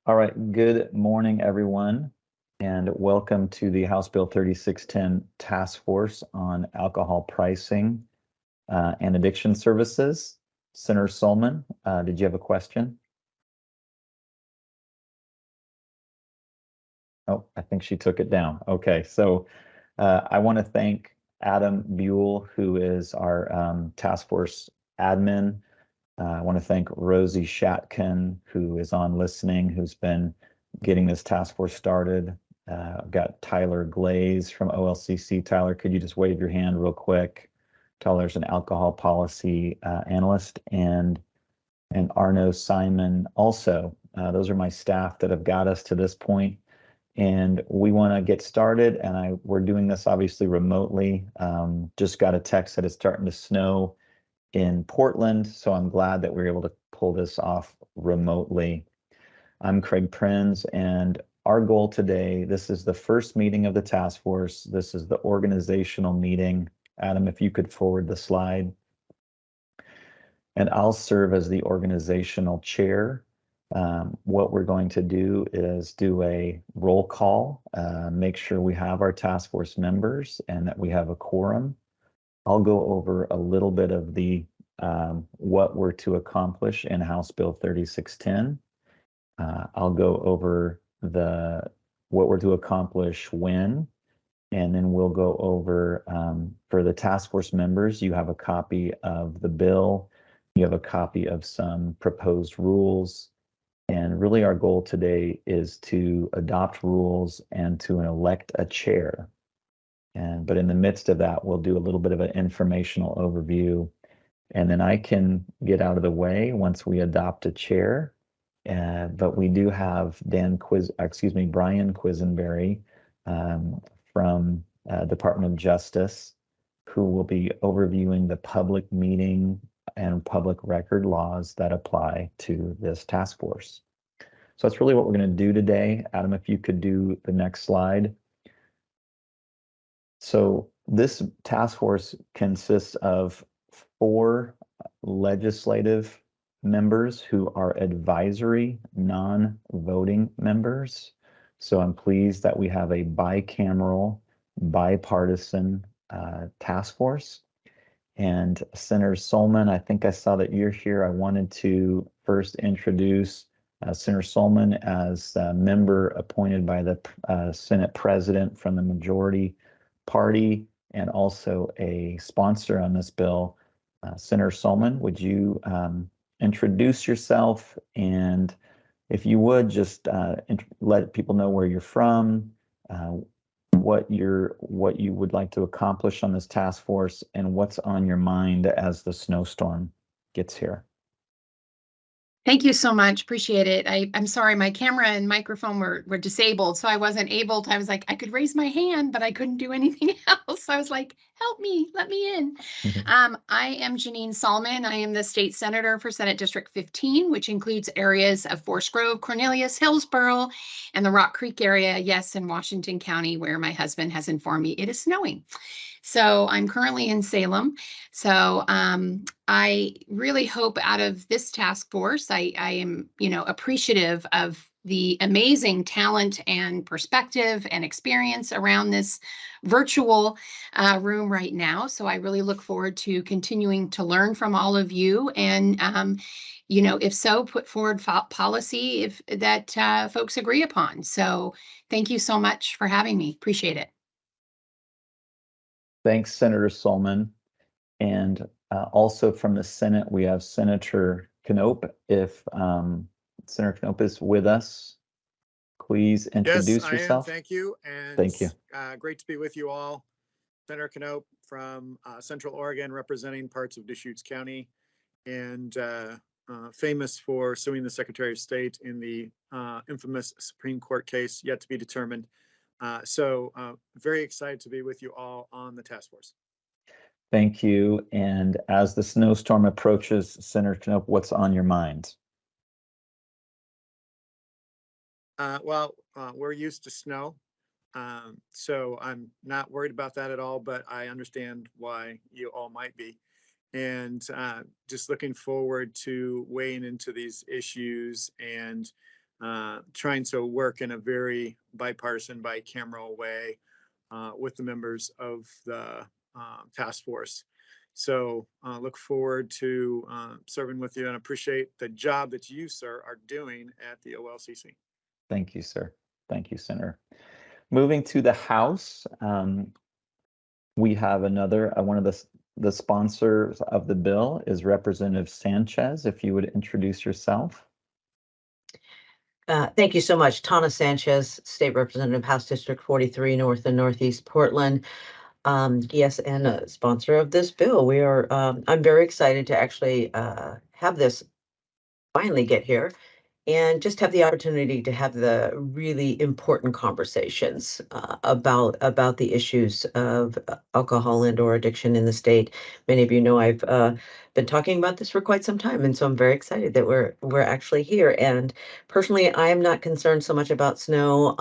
All right, good morning, everyone, and welcome to the House Bill 3610 Task Force on Alcohol Pricing and Addiction Services. Senator Solman, did you have a question? Oh, I think she took it down. Okay, so I want to thank Adam Buell, who is our task force admin. I want to thank Rosie Shatkin, who is on listening, who's been getting this task force started. I've got Tyler Glaze from OLCC. Tyler, could you just wave your hand real quick? Tyler's an alcohol policy analyst, and Arno Simon also. Those are my staff that have got us to this point. And we want to get started, and we're doing this obviously remotely. Just got a text that it's starting to snow in Portland, so I'm glad that we're able to pull this off remotely. I'm Craig Prinz, and our goal today, this is the first meeting of the task force. This is the organizational meeting. Adam, if you could forward the slide. And I'll serve as the organizational chair. What we're going to do is do a roll call, make sure we have our task force members and that we have a quorum. I'll go over a little bit of the what we're to accomplish in House Bill 3610. I'll go over what we're to accomplish when, and then we'll go over for the task force members, you have a copy of the bill, you have a copy of some proposed rules, and really our goal today is to adopt rules and to elect a chair. But in the midst of that, we'll do a little bit of an informational overview, and then I can get out of the way once we adopt a chair. But we do have Brian Quisenberry from Department of Justice, who will be overviewing the public meeting and public record laws that apply to this task force. So that's really what we're going to do today. Adam, if you could do the next slide. So this task force consists of 4 legislative members who are advisory, non-voting members. So I'm pleased that we have a bicameral, bipartisan task force. And Senator Solman, I think I saw that you're here. I wanted to first introduce Senator Solman as a member appointed by the Senate President from the majority party and also a sponsor on this bill. Senator Solman, would you introduce yourself, and if you would just let people know where you're from, what you would like to accomplish on this task force, and what's on your mind as the snowstorm gets here. Thank you so much. Appreciate it. I'm sorry, my camera and microphone were disabled, so I wasn't able to. I was like, I could raise my hand, but I couldn't do anything else. So I was like, help me, let me in. I am Janine Solman. I am the state senator for Senate District 15, which includes areas of Forest Grove, Cornelius, Hillsborough, and the Rock Creek area. Yes, in Washington County, where my husband has informed me it is snowing. So I'm currently in Salem. So I really hope out of this task force, I am, appreciative of the amazing talent and perspective and experience around this virtual room right now. So I really look forward to continuing to learn from all of you, and if so, put forward policy if that folks agree upon. So thank you so much for having me. Appreciate it. Thanks, Senator Solman. And also from the Senate, we have Senator Knopp. If Senator Knopp is with us, please introduce yourself. Yes, I am. Thank you. And thank you. Great to be with you all. Senator Knopp from Central Oregon, representing parts of Deschutes County, and famous for suing the Secretary of State in the infamous Supreme Court case yet to be determined. So very excited to be with you all on the task force. Thank you. And as the snowstorm approaches, Senator Knopp, what's on your mind? We're used to snow, so I'm not worried about that at all, but I understand why you all might be. And just looking forward to weighing into these issues and trying to work in a very bipartisan, bicameral way with the members of the task force. So look forward to serving with you and appreciate the job that you, sir, are doing at the OLCC. Thank you, sir. Thank you, Senator. Moving to the House, we have another, one of the sponsors of the bill is Representative Sanchez. If you would introduce yourself. Thank you so much. Tana Sanchez, State Representative, House District 43, North and Northeast Portland. Yes, and a sponsor of this bill. We are, I'm very excited to actually have this finally get here and just have the opportunity to have the really important conversations about the issues of alcohol and or addiction in the state. Many of you know I've been talking about this for quite some time, and so I'm very excited that we're actually here. And personally, I am not concerned so much about snow.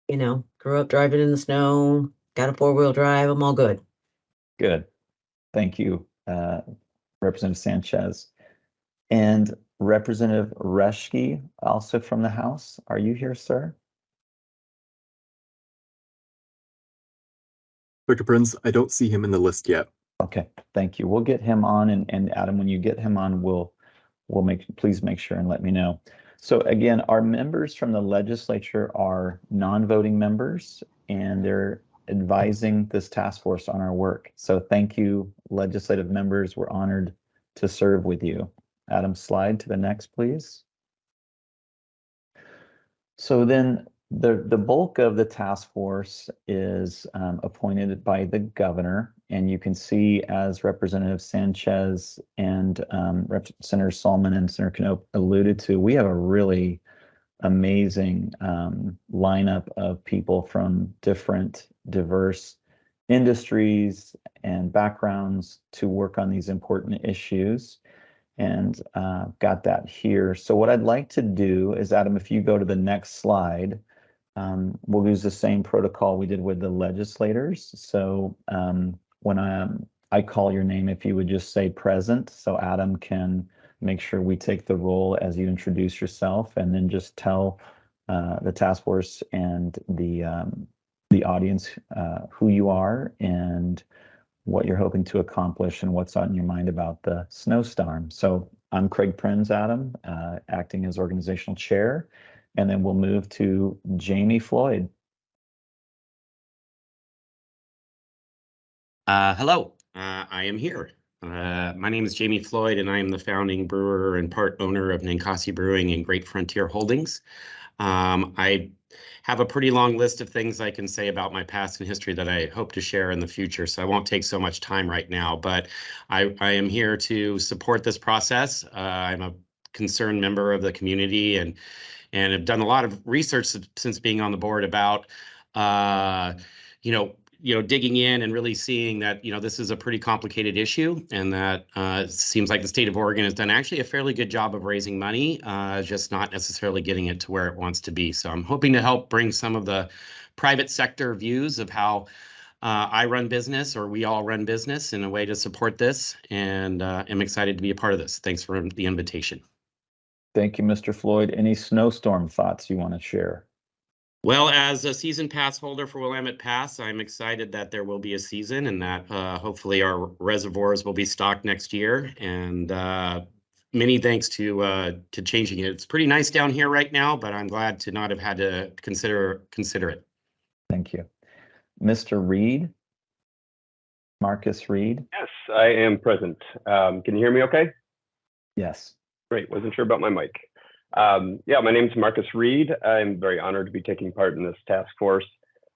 You know, grew up driving in the snow, got a 4-wheel drive. I'm all good. Good. Thank you, Representative Sanchez. And Representative Reschke, also from the House. Are you here, sir? Dr. Prince, I don't see him in the list yet. Okay, thank you. We'll get him on, and Adam, when you get him on, please make sure and let me know. So again, our members from the legislature are non-voting members, and they're advising this task force on our work. So thank you, legislative members. We're honored to serve with you. Adam, slide to the next, please. So then the bulk of the task force is appointed by the governor, and you can see, as Representative Sanchez and Senator Solomon and Senator Knopp alluded to, we have a really amazing lineup of people from different diverse industries and backgrounds to work on these important issues. And got that here. So what I'd like to do is, Adam, if you go to the next slide, we'll use the same protocol we did with the legislators. So when I call your name, if you would just say present, so Adam can make sure we take the roll as you introduce yourself, and then just tell the task force and the audience who you are and what you're hoping to accomplish and what's on your mind about the snowstorm. So I'm Craig Prinz, Adam, acting as organizational chair, and then we'll move to Jamie Floyd. Hello, I am here. My name is Jamie Floyd, and I am the founding brewer and part owner of Ninkasi Brewing and Great Frontier Holdings. I have a pretty long list of things I can say about my past and history that I hope to share in the future, so I won't take so much time right now, but I am here to support this process. I'm a concerned member of the community and have done a lot of research since being on the board about digging in and really seeing that, this is a pretty complicated issue, and that it seems like the state of Oregon has done actually a fairly good job of raising money, just not necessarily getting it to where it wants to be. So I'm hoping to help bring some of the private sector views of how I run business, or we all run business, in a way to support this, and am excited to be a part of this. Thanks for the invitation. Thank you, Mr. Floyd. Any snowstorm thoughts you want to share? Well, as a season pass holder for Willamette Pass, I'm excited that there will be a season, and that hopefully our reservoirs will be stocked next year. And many thanks to changing it. It's pretty nice down here right now, but I'm glad to not have had to consider it. Thank you. Mr. Reed, Marcus Reed. Yes, I am present. Can you hear me okay? Yes. Great, wasn't sure about my mic. Yeah, my name is Marcus Reed. I'm very honored to be taking part in this task force.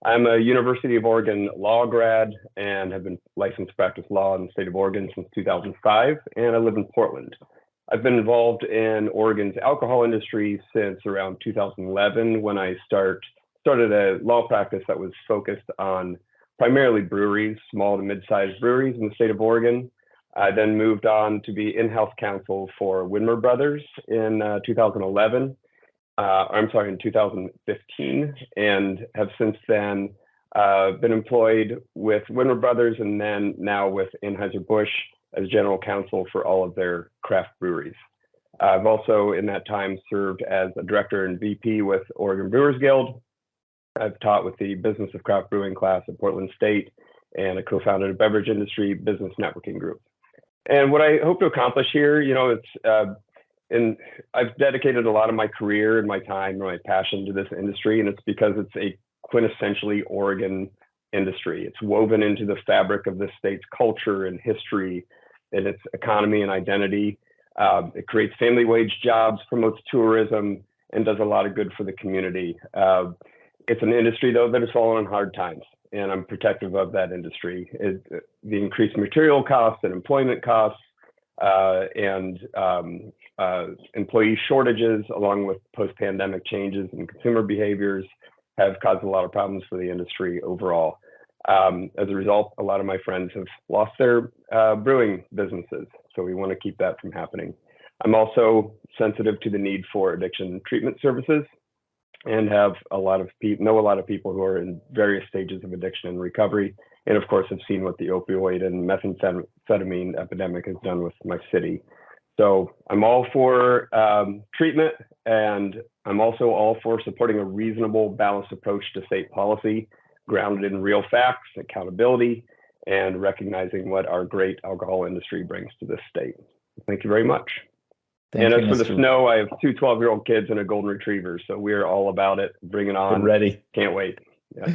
I'm a University of Oregon law grad and have been licensed to practice law in the state of Oregon since 2005, and I live in Portland. I've been involved in Oregon's alcohol industry since around 2011, when I started a law practice that was focused on primarily breweries, small to mid-sized breweries in the state of Oregon. I then moved on to be in-house counsel for Widmer Brothers in 2015, and have since then been employed with Widmer Brothers, and then now with Anheuser-Busch as general counsel for all of their craft breweries. I've also in that time served as a director and VP with Oregon Brewers Guild. I've taught with the Business of Craft Brewing class at Portland State, and I co-founded a beverage industry business networking group. And what I hope to accomplish here, I've dedicated a lot of my career and my time and my passion to this industry, and it's because it's a quintessentially Oregon industry. It's woven into the fabric of the state's culture and history and its economy and identity. It creates family wage jobs, promotes tourism, and does a lot of good for the community. It's an industry, though, that has fallen on hard times, and I'm protective of that industry. The increased material costs and employment costs and employee shortages, along with post-pandemic changes in consumer behaviors, have caused a lot of problems for the industry overall. As a result, a lot of my friends have lost their brewing businesses, so we want to keep that from happening. I'm also sensitive to the need for addiction treatment services, and have know a lot of people who are in various stages of addiction and recovery, and of course have seen what the opioid and methamphetamine epidemic has done with my city. So I'm all for treatment, and I'm also all for supporting a reasonable, balanced approach to state policy, grounded in real facts, accountability, and recognizing what our great alcohol industry brings to this state. Thank you very much. And as for the snow, I have two 12-year-old kids and a golden retriever, so we're all about it. Bring it on. We're ready. Can't wait. Yeah.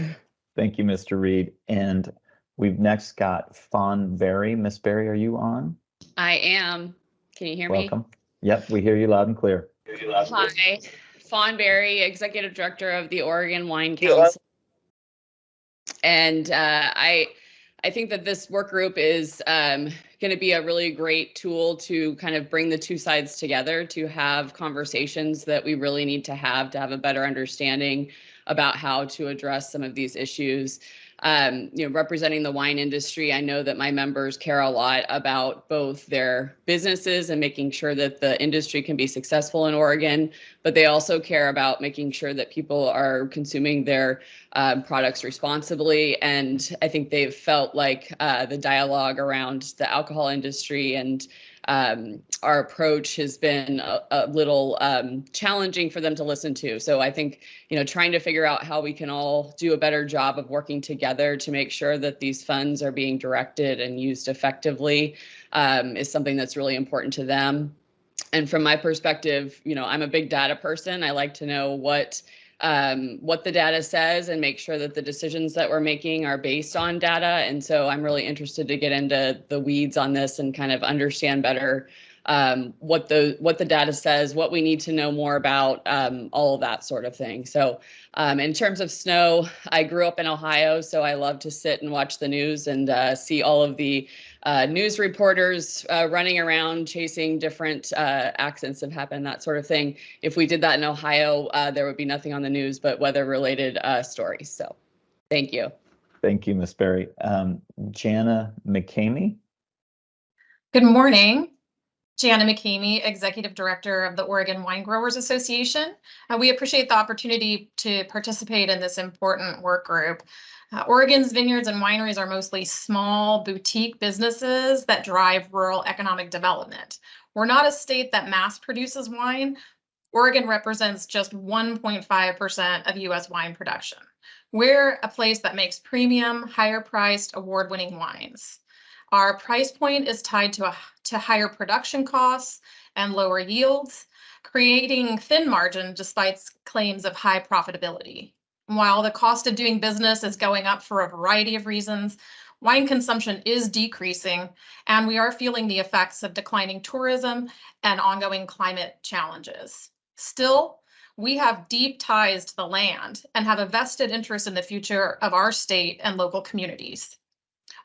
Thank you, Mr. Reed. And we've next got Fawn Berry. Miss Berry, are you on? I am. Can you hear me? Welcome. Yep, we hear you loud and clear. Hi, Fawn Berry, Executive Director of the Oregon Wine Council. And I think that this work group is going to be a really great tool to kind of bring the two sides together, to have conversations that we really need to have a better understanding about how to address some of these issues. Representing the wine industry, I know that my members care a lot about both their businesses and making sure that the industry can be successful in Oregon, but they also care about making sure that people are consuming their products responsibly. And I think they've felt like the dialogue around the alcohol industry and our approach has been a little challenging for them to listen to. So I think, trying to figure out how we can all do a better job of working together to make sure that these funds are being directed and used effectively is something that's really important to them. And from my perspective, I'm a big data person. I like to know what the data says and make sure that the decisions that we're making are based on data. And so I'm really interested to get into the weeds on this and kind of understand better what the data says, what we need to know more about, all of that sort of thing. So in terms of snow, I grew up in Ohio, so I love to sit and watch the news and see all of the news reporters running around chasing different accidents that happen, that sort of thing. If we did that in Ohio, there would be nothing on the news but weather-related stories. So thank you. Thank you, Ms. Berry. Jana McCamey. Good morning. Jana McCamey, Executive Director of the Oregon Wine Growers Association. We appreciate the opportunity to participate in this important work group. Oregon's vineyards and wineries are mostly small boutique businesses that drive rural economic development. We're not a state that mass produces wine. Oregon represents just 1.5% of US wine production. We're a place that makes premium, higher priced, award-winning wines. Our price point is tied to higher production costs and lower yields, creating thin margin despite claims of high profitability. While the cost of doing business is going up for a variety of reasons, wine consumption is decreasing, and we are feeling the effects of declining tourism and ongoing climate challenges. Still, we have deep ties to the land and have a vested interest in the future of our state and local communities.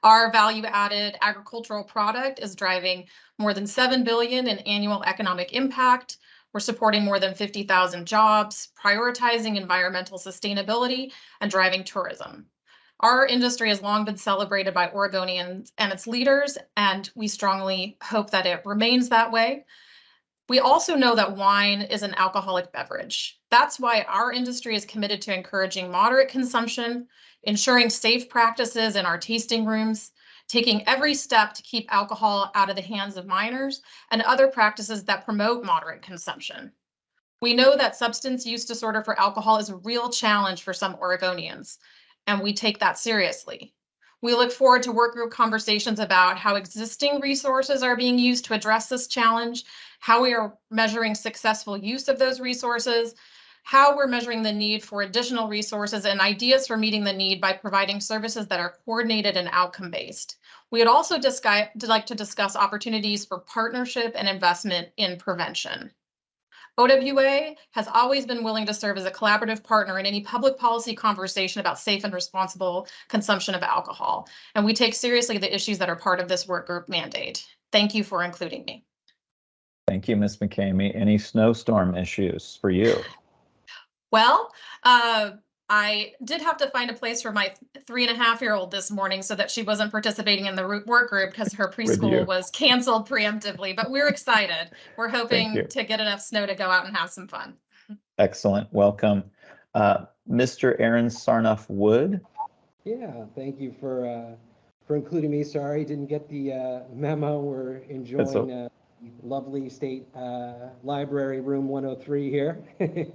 Our value-added agricultural product is driving more than $7 billion in annual economic impact. We're supporting more than 50,000 jobs, prioritizing environmental sustainability, and driving tourism. Our industry has long been celebrated by Oregonians and its leaders, and we strongly hope that it remains that way. We also know that wine is an alcoholic beverage. That's why our industry is committed to encouraging moderate consumption, ensuring safe practices in our tasting rooms, taking every step to keep alcohol out of the hands of minors, and other practices that promote moderate consumption. We know that substance use disorder for alcohol is a real challenge for some Oregonians, and we take that seriously. We look forward to work group conversations about how existing resources are being used to address this challenge, how we are measuring successful use of those resources, how we're measuring the need for additional resources, and ideas for meeting the need by providing services that are coordinated and outcome-based. We would also like to discuss opportunities for partnership and investment in prevention. OWA has always been willing to serve as a collaborative partner in any public policy conversation about safe and responsible consumption of alcohol, and we take seriously the issues that are part of this work group mandate. Thank you for including me. Thank you, Ms. McCamey. Any snowstorm issues for you? Well, I did have to find a place for my 3.5-year-old this morning so that she wasn't participating in the work group because her preschool was canceled preemptively, but we're excited. We're hoping to get enough snow to go out and have some fun. Excellent. Welcome. Mr. Aaron Sarnoff Wood. Yeah, thank you for including me. Sorry, didn't get the memo. We're enjoying lovely state library room 103 here.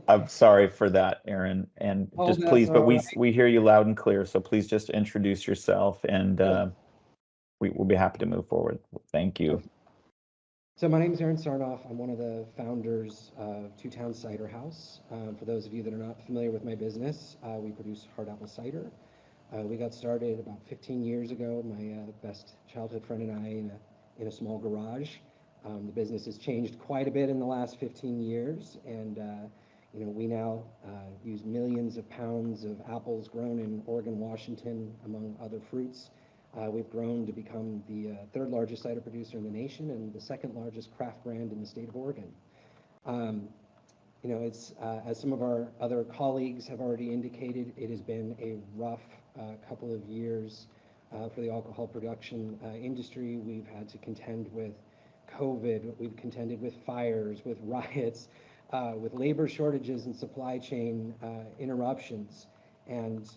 I'm sorry for that, Aaron, and just please, but we hear you loud and clear, so please just introduce yourself, and we'll be happy to move forward. Thank you. So my name is Aaron Sarnoff. I'm one of the founders of Two Towns Cider House. For those of you that are not familiar with my business, we produce hard apple cider. We got started about 15 years ago, my best childhood friend and I, in a small garage. The business has changed quite a bit in the last 15 years, and we now use millions of pounds of apples grown in Oregon, Washington, among other fruits. We've grown to become the third largest cider producer in the nation and the second largest craft brand in the state of Oregon. It's as some of our other colleagues have already indicated, it has been a rough couple of years for the alcohol production industry. We've had to contend with COVID, we've contended with fires, with riots, with labor shortages and supply chain interruptions. And,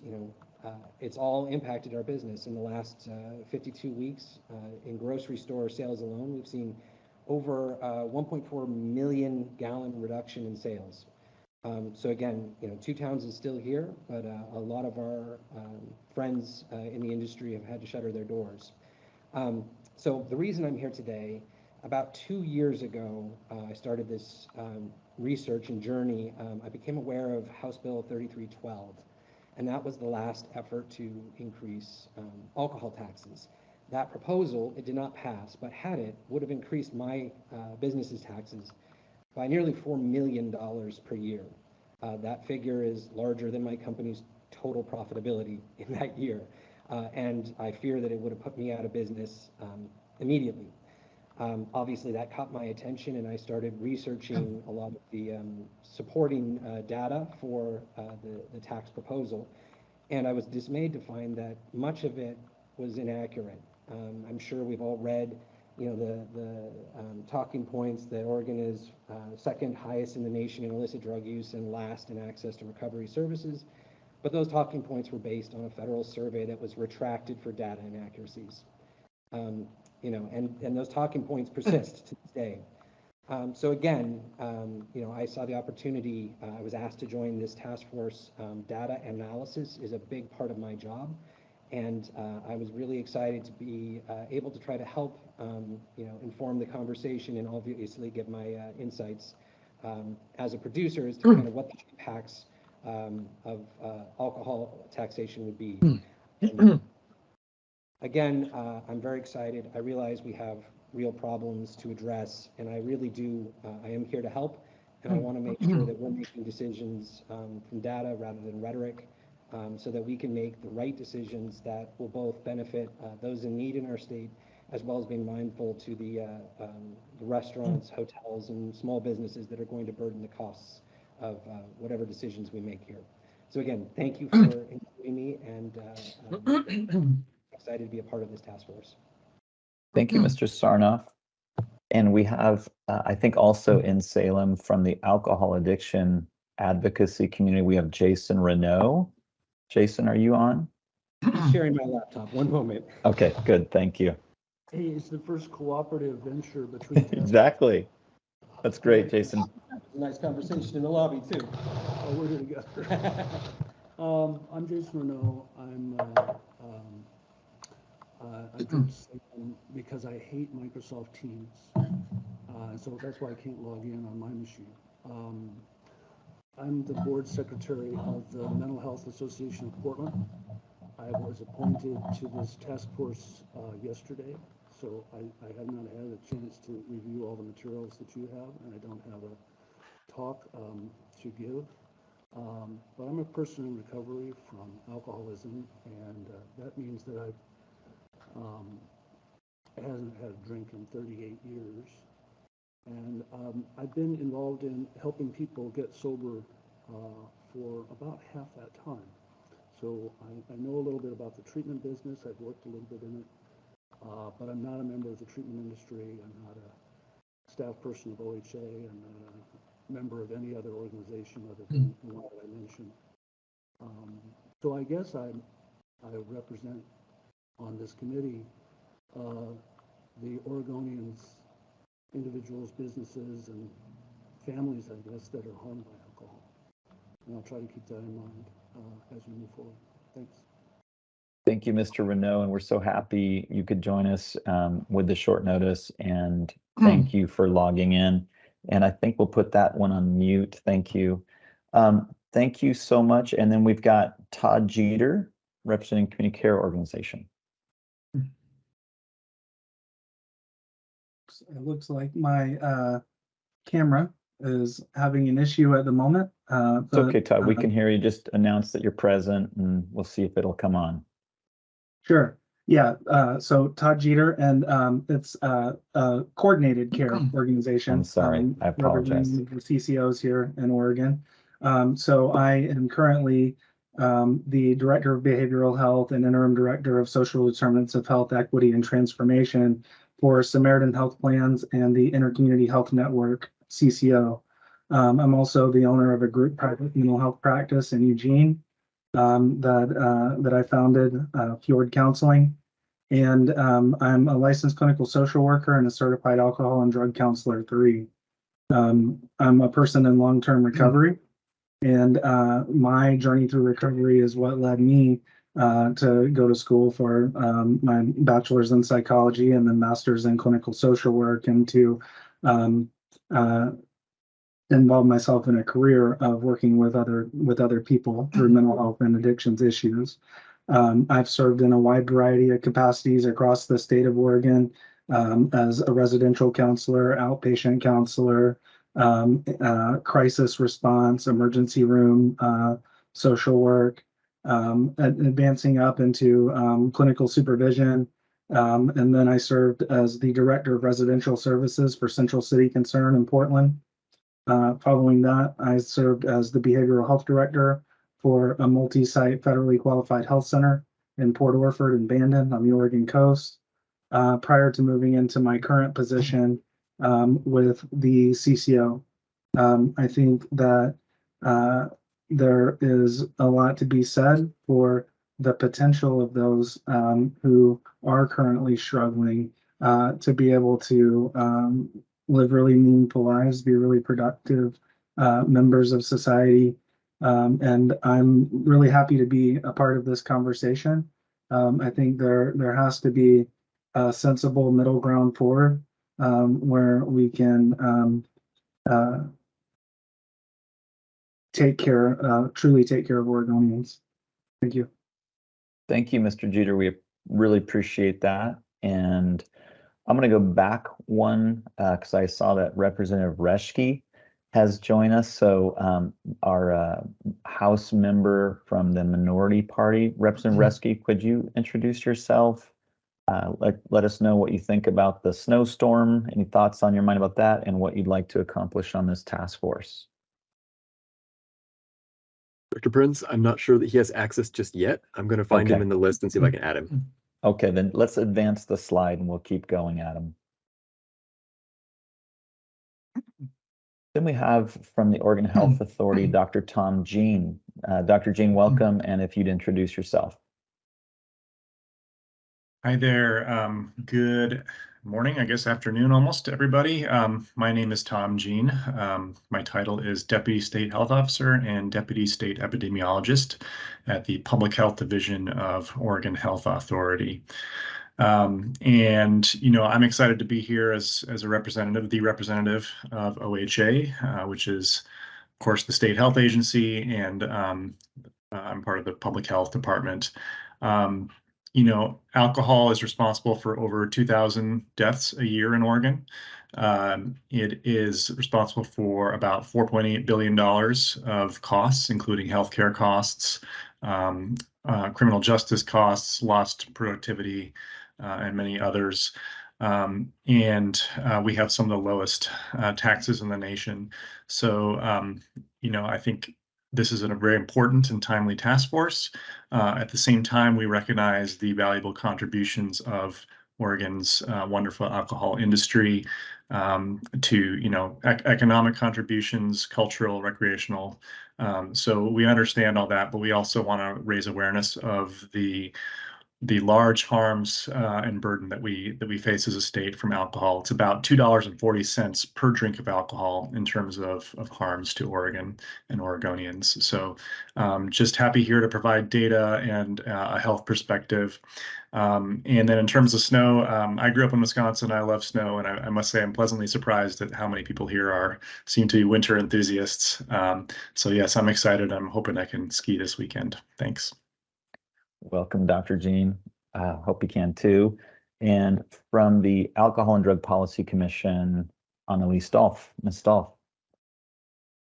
it's all impacted our business. In the last 52 weeks, in grocery store sales alone, we've seen over 1.4 million gallon reduction in sales. So again, Two Towns is still here, but a lot of our friends in the industry have had to shutter their doors. So the reason I'm here today, about 2 years ago, I started this research and journey. I became aware of House Bill 3312, and that was the last effort to increase alcohol taxes. That proposal, it did not pass, but had it, would have increased my business's taxes by nearly $4 million per year. That figure is larger than my company's total profitability in that year, and I fear that it would have put me out of business immediately. Obviously, that caught my attention, and I started researching a lot of the supporting data for the tax proposal, and I was dismayed to find that much of it was inaccurate. I'm sure we've all read, the talking points that Oregon is second highest in the nation in illicit drug use and last in access to recovery services, but those talking points were based on a federal survey that was retracted for data inaccuracies. And those talking points persist to this day. So again, I saw the opportunity. I was asked to join this task force. Data analysis is a big part of my job, and I was really excited to be able to try to help, inform the conversation and obviously give my insights as a producer as to kind of what the impacts of alcohol taxation would be. And, again, I'm very excited. I realize we have real problems to address, and I really do. I am here to help, and I want to make sure that we're making decisions from data rather than rhetoric, so that we can make the right decisions that will both benefit those in need in our state, as well as being mindful to the restaurants, hotels, and small businesses that are going to burden the costs of whatever decisions we make here. So again, thank you for including me, and excited to be a part of this task force. Thank you, Mr. Sarnoff. And we have, I think also in Salem from the alcohol addiction advocacy community, we have Jason Renaud. Jason, are you on? Sharing my laptop. One moment. Okay, good. Thank you. Hey, it's the first cooperative venture between. Exactly. That's great, Jason. Nice conversation in the lobby too. Oh, we're here together. I'm Jason Renault. I joined Salem because I hate Microsoft Teams. So that's why I can't log in on my machine. I'm the board secretary of the Mental Health Association of Portland. I was appointed to this task force yesterday, so I have not had a chance to review all the materials that you have, and I don't have a talk to give. But I'm a person in recovery from alcoholism, and that means that I haven't had a drink in 38 years. And I've been involved in helping people get sober for about half that time. So I know a little bit about the treatment business. I've worked a little bit in it, but I'm not a member of the treatment industry. I'm not a staff person of OHA. I'm not a member of any other organization other than the one that I mentioned. So I guess I represent on this committee the Oregonians, individuals, businesses, and families, I guess, that are harmed by alcohol. And I'll try to keep that in mind as we move forward. Thanks. Thank you, Mr. Renault, and we're so happy you could join us with the short notice, and thank you for logging in. And I think we'll put that one on mute. Thank you. Thank you so much. And then we've got Todd Jeter, representing Community Care Organization. It looks like my camera is having an issue at the moment. It's okay, Todd. We can hear you. Just announce that you're present, and we'll see if it'll come on. Sure. Yeah. So Todd Jeter, and it's a coordinated care organization. I'm sorry. I apologize. The CCOs here in Oregon. So I am currently the Director of Behavioral Health and Interim Director of Social Determinants of Health, Equity, and Transformation for Samaritan Health Plans and the Intercommunity Health Network, CCO. I'm also the owner of a group private mental health practice in Eugene that I founded, Fjord Counseling. And I'm a licensed clinical social worker and a certified alcohol and drug counselor 3. I'm a person in long-term recovery, and my journey through recovery is what led me to go to school for my bachelor's in psychology and then master's in clinical social work, and to involve myself in a career of working with other people through mental health and addictions issues. I've served in a wide variety of capacities across the state of Oregon as a residential counselor, outpatient counselor, crisis response, emergency room, social work, advancing up into clinical supervision. And then I served as the Director of Residential Services for Central City Concern in Portland. Following that, I served as the Behavioral Health Director for a multi-site federally qualified health center in Port Orford and Bandon on the Oregon coast, prior to moving into my current position with the CCO. I think that there is a lot to be said for the potential of those who are currently struggling to be able to live really meaningful lives, be really productive members of society. And I'm really happy to be a part of this conversation. I think there has to be a sensible middle ground forward where we can truly take care of Oregonians. Thank you. Thank you, Mr. Jeter. We really appreciate that. And I'm going to go back one because I saw that Representative Reschke has joined us. So our House member from the minority party, Representative Reschke, could you introduce yourself? Let us know what you think about the snowstorm, any thoughts on your mind about that, and what you'd like to accomplish on this task force. Dr. Prince, I'm not sure that he has access just yet. I'm going to find him in the list and see if I can add him. Okay, then let's advance the slide and we'll keep going, Adam. Then we have from the Oregon Health Authority, Dr. Tom Jean. Dr. Jean, welcome, and if you'd introduce yourself. Hi there. Good morning, I guess afternoon almost to everybody. My name is Tom Jean. My title is Deputy State Health Officer and Deputy State Epidemiologist at the Public Health Division of Oregon Health Authority. And, you know, I'm excited to be here as a representative, the representative of OHA, which is, of course, the state health agency, and I'm part of the public health department. You know, alcohol is responsible for over 2,000 deaths a year in Oregon. It is responsible for about $4.8 billion of costs, including healthcare costs, criminal justice costs, lost productivity, and many others. And we have some of the lowest taxes in the nation. So, you know, I think this is a very important and timely task force. At the same time, we recognize the valuable contributions of Oregon's wonderful alcohol industry to, you know, economic contributions, cultural, recreational. So we understand all that, but we also want to raise awareness of the large harms and burden that we face as a state from alcohol. It's about $2.40 per drink of alcohol in terms of harms to Oregon and Oregonians. So just happy here to provide data and a health perspective. And then in terms of snow, I grew up in Wisconsin. I love snow, and I must say I'm pleasantly surprised at how many people here seem to be winter enthusiasts. So yes, I'm excited. I'm hoping I can ski this weekend. Thanks. Welcome, Dr. Jean. Hope you can too. And from the Alcohol and Drug Policy Commission, Annalise Dolph. Ms. Dolph.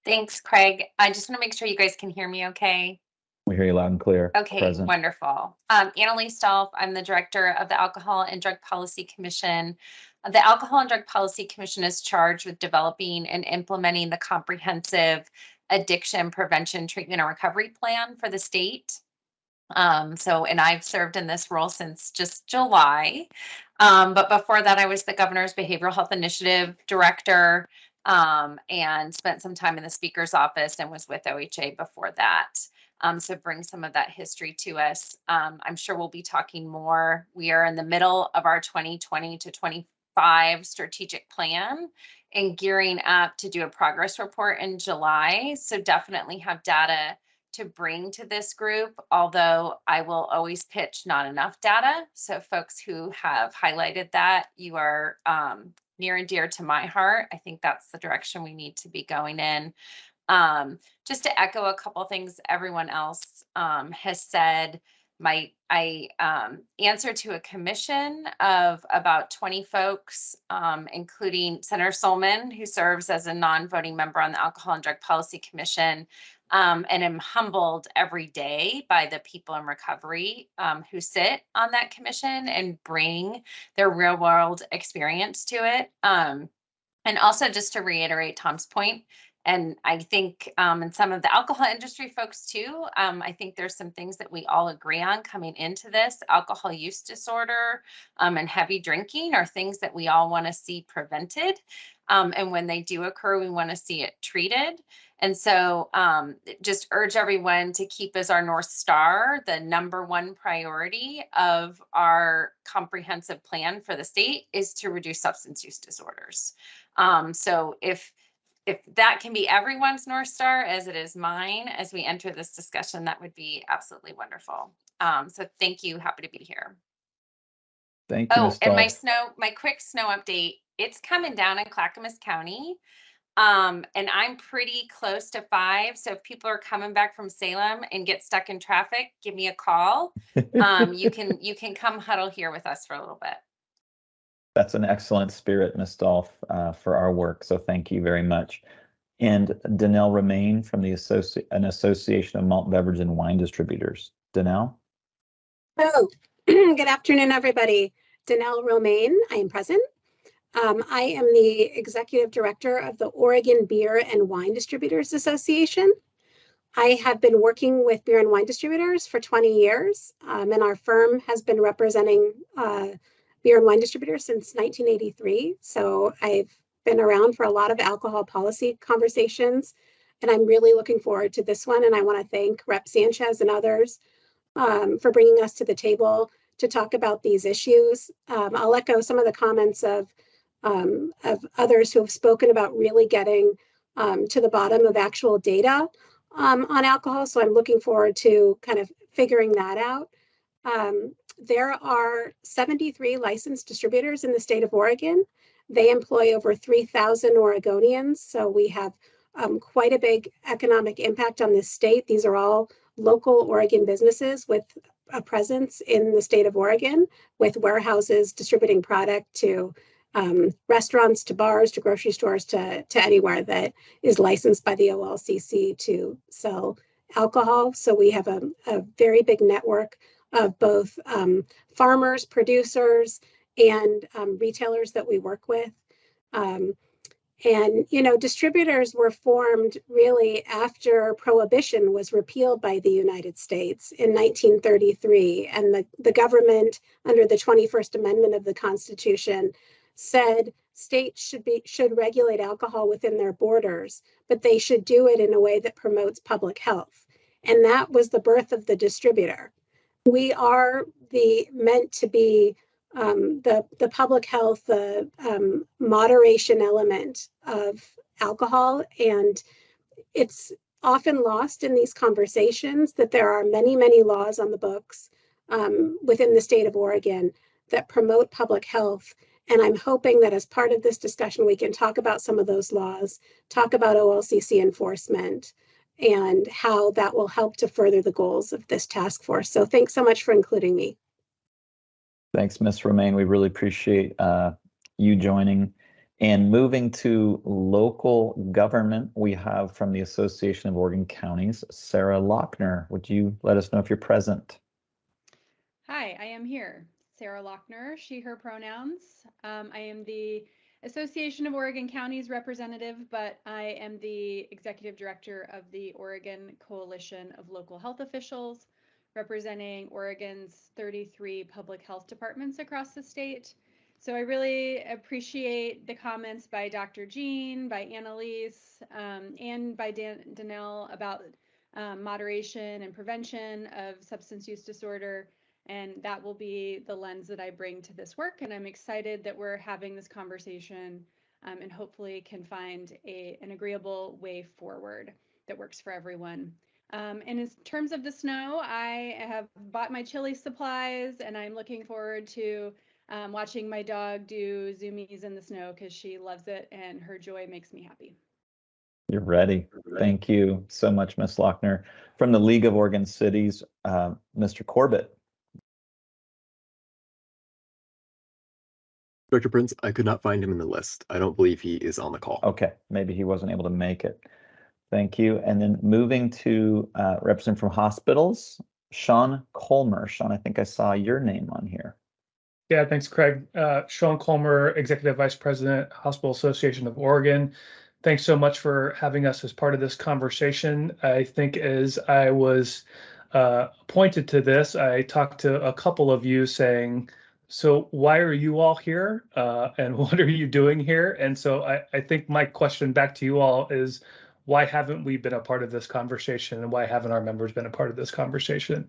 Thanks, Craig. I just want to make sure you guys can hear me okay. We hear you loud and clear. Okay, Present. wonderful. Annalise Dolph, I'm the director of the Alcohol and Drug Policy Commission. The Alcohol and Drug Policy Commission is charged with developing and implementing the comprehensive addiction prevention, treatment, and recovery plan for the state. And I've served in this role since just July. But before that, I was the governor's behavioral health initiative director, and spent some time in the speaker's office and was with OHA before that. So bring some of that history to us. I'm sure we'll be talking more. We are in the middle of our 2020 to 25 strategic plan and gearing up to do a progress report in July. So definitely have data to bring to this group, although I will always pitch not enough data. So folks who have highlighted that, you are near and dear to my heart. I think that's the direction we need to be going in. Just to echo a couple things everyone else has said, I answer to a commission of about 20 folks, including Senator Solman, who serves as a non-voting member on the Alcohol and Drug Policy Commission. And am humbled every day by the people in recovery who sit on that commission and bring their real world experience to it. And also just to reiterate Tom's point, and I think and some of the alcohol industry folks too, I think there's some things that we all agree on coming into this. Alcohol use disorder and heavy drinking are things that we all want to see prevented. And when they do occur, we want to see it treated. And so just urge everyone to keep as our North Star the #1 priority of our comprehensive plan for the state is to reduce substance use disorders. So if that can be everyone's North Star, as it is mine, as we enter this discussion, that would be absolutely wonderful. So thank you. Happy to be here. Thank you. Oh, and my quick snow update, it's coming down in Clackamas County. And I'm pretty close to 5. So if people are coming back from Salem and get stuck in traffic, give me a call. You can come huddle here with us for a little bit. That's an excellent spirit, Ms. Dolph, for our work. So thank you very much. And Danelle Romaine from the Association of Malt Beverage and Wine Distributors. Danelle? Oh, good afternoon, everybody. Danelle Romaine, I am present. I am the executive director of the Oregon Beer and Wine Distributors Association. I have been working with beer and wine distributors for 20 years, and our firm has been representing beer and wine distributors since 1983. So I've been around for a lot of alcohol policy conversations, and I'm really looking forward to this one. And I want to thank Rep. Sanchez and others for bringing us to the table to talk about these issues. I'll echo some of the comments of others who have spoken about really getting to the bottom of actual data on alcohol. So I'm looking forward to kind of figuring that out. There are 73 licensed distributors in the state of Oregon. They employ over 3,000 Oregonians. So we have quite a big economic impact on this state. These are all local Oregon businesses with a presence in the state of Oregon, with warehouses distributing product to restaurants, to bars, to grocery stores, to anywhere that is licensed by the OLCC to sell alcohol. So we have a very big network of both farmers, producers, and retailers that we work with. And, you know, distributors were formed really after Prohibition was repealed by the United States in 1933. And the government, under the 21st Amendment of the Constitution, said states should regulate alcohol within their borders, but they should do it in a way that promotes public health. And that was the birth of the distributor. We are meant to be the public health, the moderation element of alcohol. And it's often lost in these conversations that there are many, many laws on the books within the state of Oregon that promote public health. And I'm hoping that as part of this discussion, we can talk about some of those laws, talk about OLCC enforcement, and how that will help to further the goals of this task force. So thanks so much for including me. Thanks, Ms. Romaine. We really appreciate you joining. And moving to local government, we have from the Association of Oregon Counties, Sarah Lochner. Would you let us know if you're present? Hi, I am here. Sarah Lochner, she, her pronouns. I am the Association of Oregon Counties representative, but I am the executive director of the Oregon Coalition of Local Health Officials, representing Oregon's 33 public health departments across the state. So I really appreciate the comments by Dr. Jean, by Annalise, and by Danelle about moderation and prevention of substance use disorder. And that will be the lens that I bring to this work. And I'm excited that we're having this conversation and hopefully can find an agreeable way forward that works for everyone. And in terms of the snow, I have bought my chili supplies and I'm looking forward to watching my dog do zoomies in the snow because she loves it and her joy makes me happy. You're ready. Thank you so much, Ms. Lochner. From the League of Oregon Cities, Mr. Corbett. Dr. Prince, I could not find him in the list. I don't believe he is on the call. Okay, maybe he wasn't able to make it. Thank you. And then moving to representative from hospitals, Sean Colmer. Sean, I think I saw your name on here. Yeah, thanks, Craig. Sean Colmer, Executive Vice President, Hospital Association of Oregon. Thanks so much for having us as part of this conversation. I think as I was appointed to this, I talked to a couple of you saying, so why are you all here and what are you doing here? And so I think my question back to you all is, why haven't we been a part of this conversation and why haven't our members been a part of this conversation?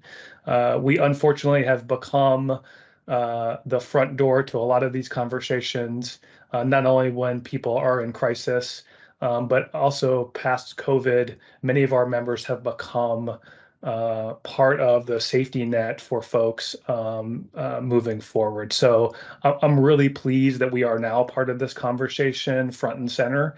We unfortunately have become the front door to a lot of these conversations, not only when people are in crisis, but also past COVID. Many of our members have become part of the safety net for folks moving forward. So I'm really pleased that we are now part of this conversation front and center.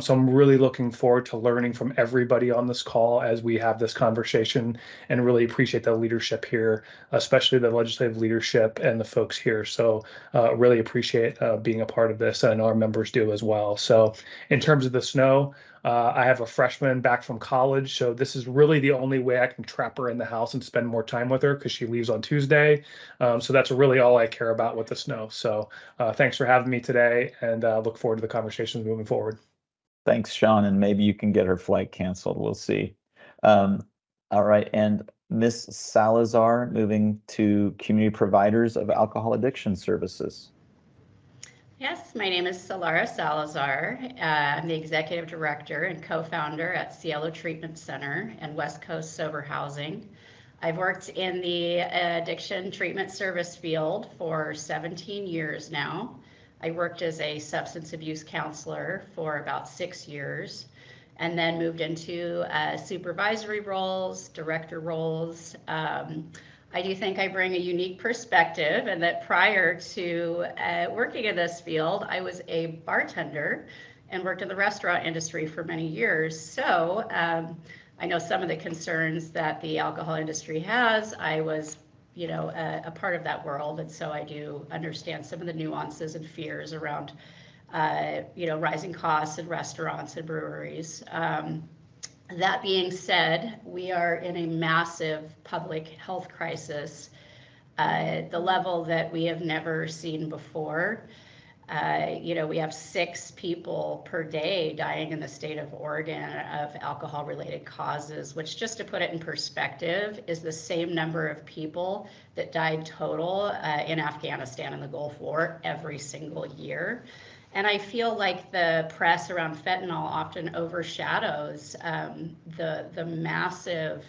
So I'm really looking forward to learning from everybody on this call as we have this conversation and really appreciate the leadership here, especially the legislative leadership and the folks here. So really appreciate being a part of this, and our members do as well. So in terms of the snow, I have a freshman back from college, so this is really the only way I can trap her in the house and spend more time with her because she leaves on Tuesday. So that's really all I care about with the snow. So thanks for having me today, and look forward to the conversations moving forward. Thanks, Sean, and maybe you can get her flight canceled. We'll see. All right, and Ms. Salazar, moving to community providers of alcohol addiction services. Yes, my name is Solara Salazar. I'm the executive director and co-founder at Cielo Treatment Center and West Coast Sober Housing. I've worked in the addiction treatment service field for 17 years now. I worked as a substance abuse counselor for about 6 years, and then moved into supervisory roles, director roles. I do think I bring a unique perspective, and that prior to working in this field, I was a bartender and worked in the restaurant industry for many years. So I know some of the concerns that the alcohol industry has. I was, you know, a part of that world, and so I do understand some of the nuances and fears around, you know, rising costs in restaurants and breweries. That being said, we are in a massive public health crisis, the level that we have never seen before. You know, we have 6 people per day dying in the state of Oregon of alcohol-related causes, which, just to put it in perspective, is the same number of people that died total in Afghanistan in the Gulf War every single year. And I feel like the press around fentanyl often overshadows the massive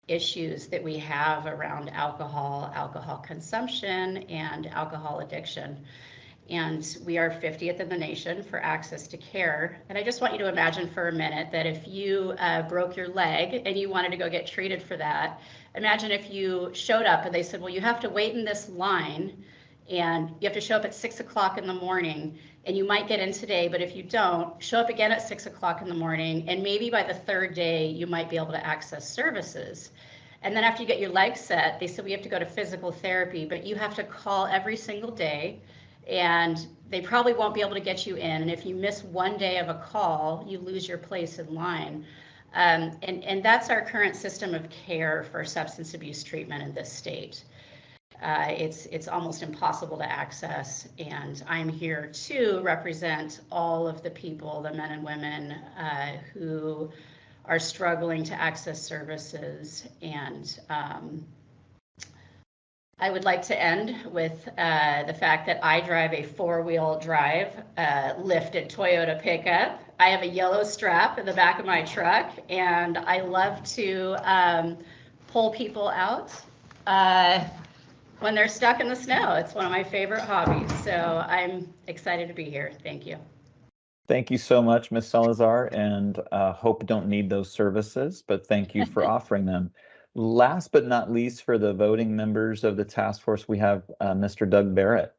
issues that we have around alcohol, alcohol consumption, and alcohol addiction. And we are 50th in the nation for access to care. And I just want you to imagine for a minute that if you broke your leg and you wanted to go get treated for that, imagine if you showed up and they said, well, you have to wait in this line, and you have to show up at 6 o'clock in the morning, and you might get in today, but if you don't, show up again at 6 o'clock in the morning, and maybe by the 3rd day, you might be able to access services. And then after you get your leg set, they said, we have to go to physical therapy, but you have to call every single day, and they probably won't be able to get you in. And if you miss one day of a call, you lose your place in line. And that's our current system of care for substance abuse treatment in this state. It's almost impossible to access, and I'm here to represent all of the people, the men and women who are struggling to access services. And I would like to end with the fact that I drive a 4-wheel drive lifted Toyota pickup. I have a yellow strap in the back of my truck, and I love to pull people out when they're stuck in the snow. It's one of my favorite hobbies. So I'm excited to be here. Thank you. Thank you so much, Ms. Salazar, and hope you don't need those services, but thank you for offering them. Last but not least, for the voting members of the task force, we have Mr. Doug Barrett.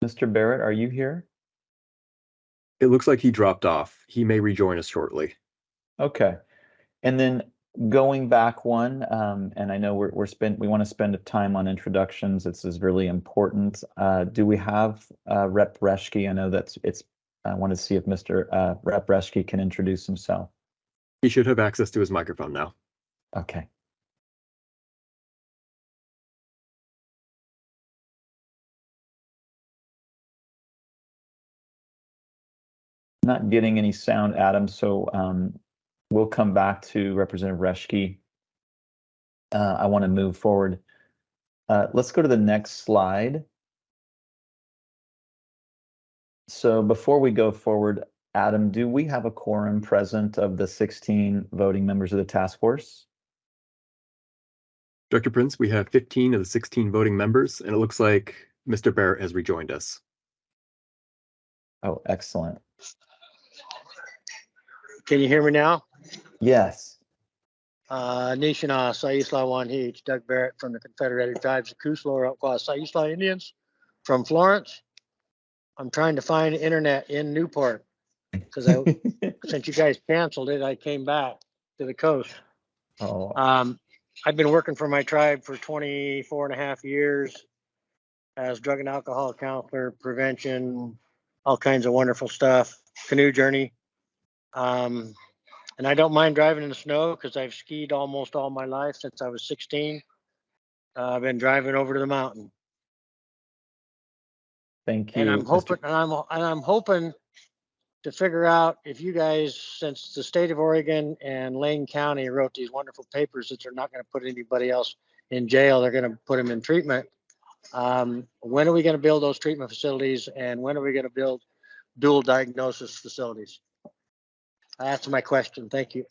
Mr. Barrett, are you here? It looks like he dropped off. He may rejoin us shortly. Okay. And then going back one, and I know we want to spend time on introductions. This is really important. Do we have Rep. Reschke? I know I want to see if Mr. Rep. Reschke can introduce himself. He should have access to his microphone now. Okay. Not getting any sound, Adam, so we'll come back to Representative Reschke. I want to move forward. Let's go to the next slide. So before we go forward, Adam, do we have a quorum present of the 16 voting members of the task force? Director Prince, we have 15 of the 16 voting members, and it looks like Mr. Barrett has rejoined us. Oh, excellent. Can you hear me now? Yes. Nishina Sayisla Wanhich, Doug Barrett from the Confederated Tribes of Kuslo, Sayisla Indians from Florence. I'm trying to find internet in Newport because since you guys canceled it, I came back to the coast. Oh. I've been working for my tribe for 24 and a half years as drug and alcohol counselor, prevention, all kinds of wonderful stuff, canoe journey. And I don't mind driving in the snow because I've skied almost all my life since I was 16. I've been driving over to the mountain. Thank you. And I'm hoping to figure out if you guys, since the state of Oregon and Lane County wrote these wonderful papers that they're not going to put anybody else in jail, they're going to put them in treatment. When are we going to build those treatment facilities, and when are we going to build dual diagnosis facilities? That's my question. Thank you.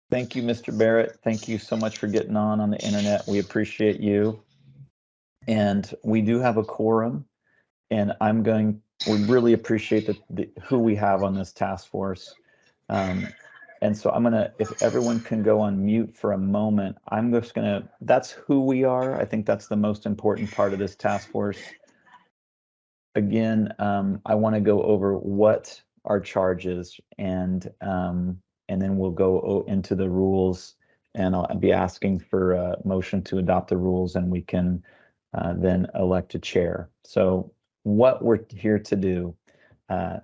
Thank you, Mr. Barrett. Thank you so much for getting on the internet. We appreciate you. And we do have a quorum, and we really appreciate who we have on this task force. And so if everyone can go on mute for a moment, that's who we are. I think that's the most important part of this task force. Again, I want to go over what our charge is, and then we'll go into the rules, and I'll be asking for a motion to adopt the rules, and we can then elect a chair. So what we're here to do,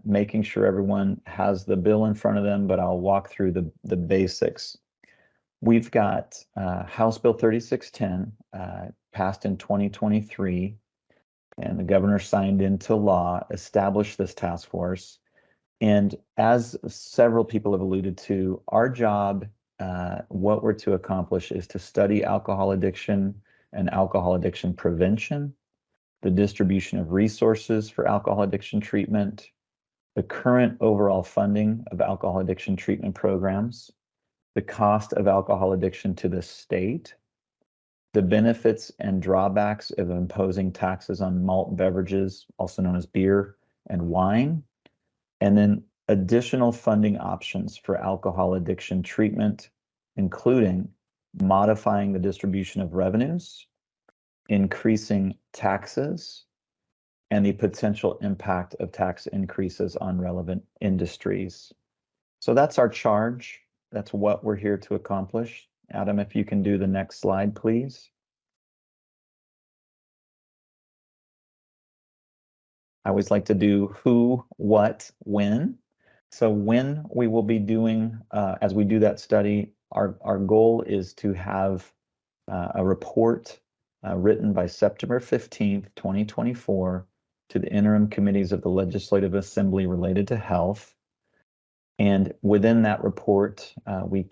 making sure everyone has the bill in front of them, but I'll walk through the basics. We've got House Bill 3610 passed in 2023, and the governor signed into law, established this task force. And as several people have alluded to, our job, what we're to accomplish, is to study alcohol addiction and alcohol addiction prevention, the distribution of resources for alcohol addiction treatment, the current overall funding of alcohol addiction treatment programs, the cost of alcohol addiction to the state, the benefits and drawbacks of imposing taxes on malt beverages, also known as beer and wine, and then additional funding options for alcohol addiction treatment, including modifying the distribution of revenues, increasing taxes, and the potential impact of tax increases on relevant industries. So that's our charge. That's what we're here to accomplish. Adam, if you can do the next slide, please. I always like to do who, what, when. So when we will be doing, as we do that study, our goal is to have a report written by September 15th, 2024 to the interim committees of the Legislative Assembly related to health. And within that report, we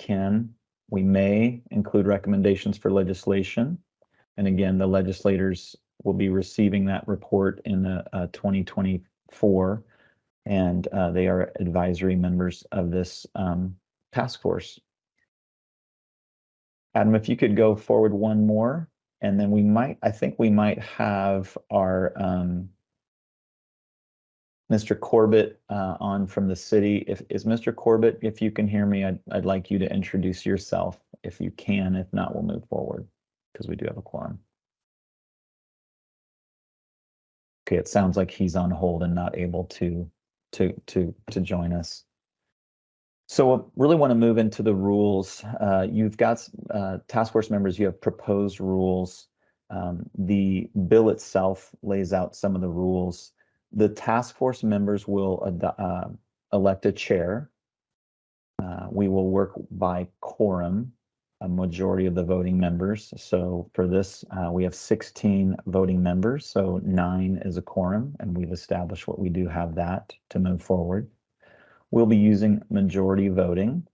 may include recommendations for legislation. And again, the legislators will be receiving that report in 2024, and they are advisory members of this task force. Adam, if you could go forward one more, and then I think we might have our Mr. Corbett on from the city. Is Mr. Corbett, if you can hear me, I'd like you to introduce yourself if you can. If not, we'll move forward because we do have a quorum. Okay, it sounds like he's on hold and not able to join us. So I really want to move into the rules. You've got task force members, you have proposed rules. The bill itself lays out some of the rules. The task force members will elect a chair. We will work by quorum, a majority of the voting members. So for this, we have 16 voting members, so 9 is a quorum, and we've established what we do have that to move forward. We'll be using majority voting.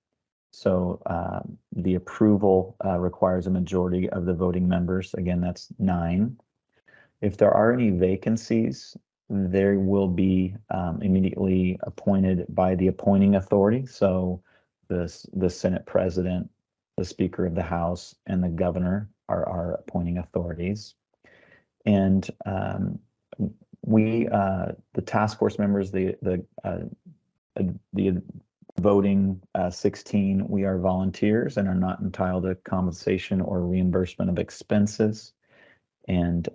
So the approval requires a majority of the voting members. Again, that's 9. If there are any vacancies, they will be immediately appointed by the appointing authority. So the Senate President, the Speaker of the House, and the Governor are our appointing authorities. And the task force members, the voting 16, we are volunteers and are not entitled to compensation or reimbursement of expenses. And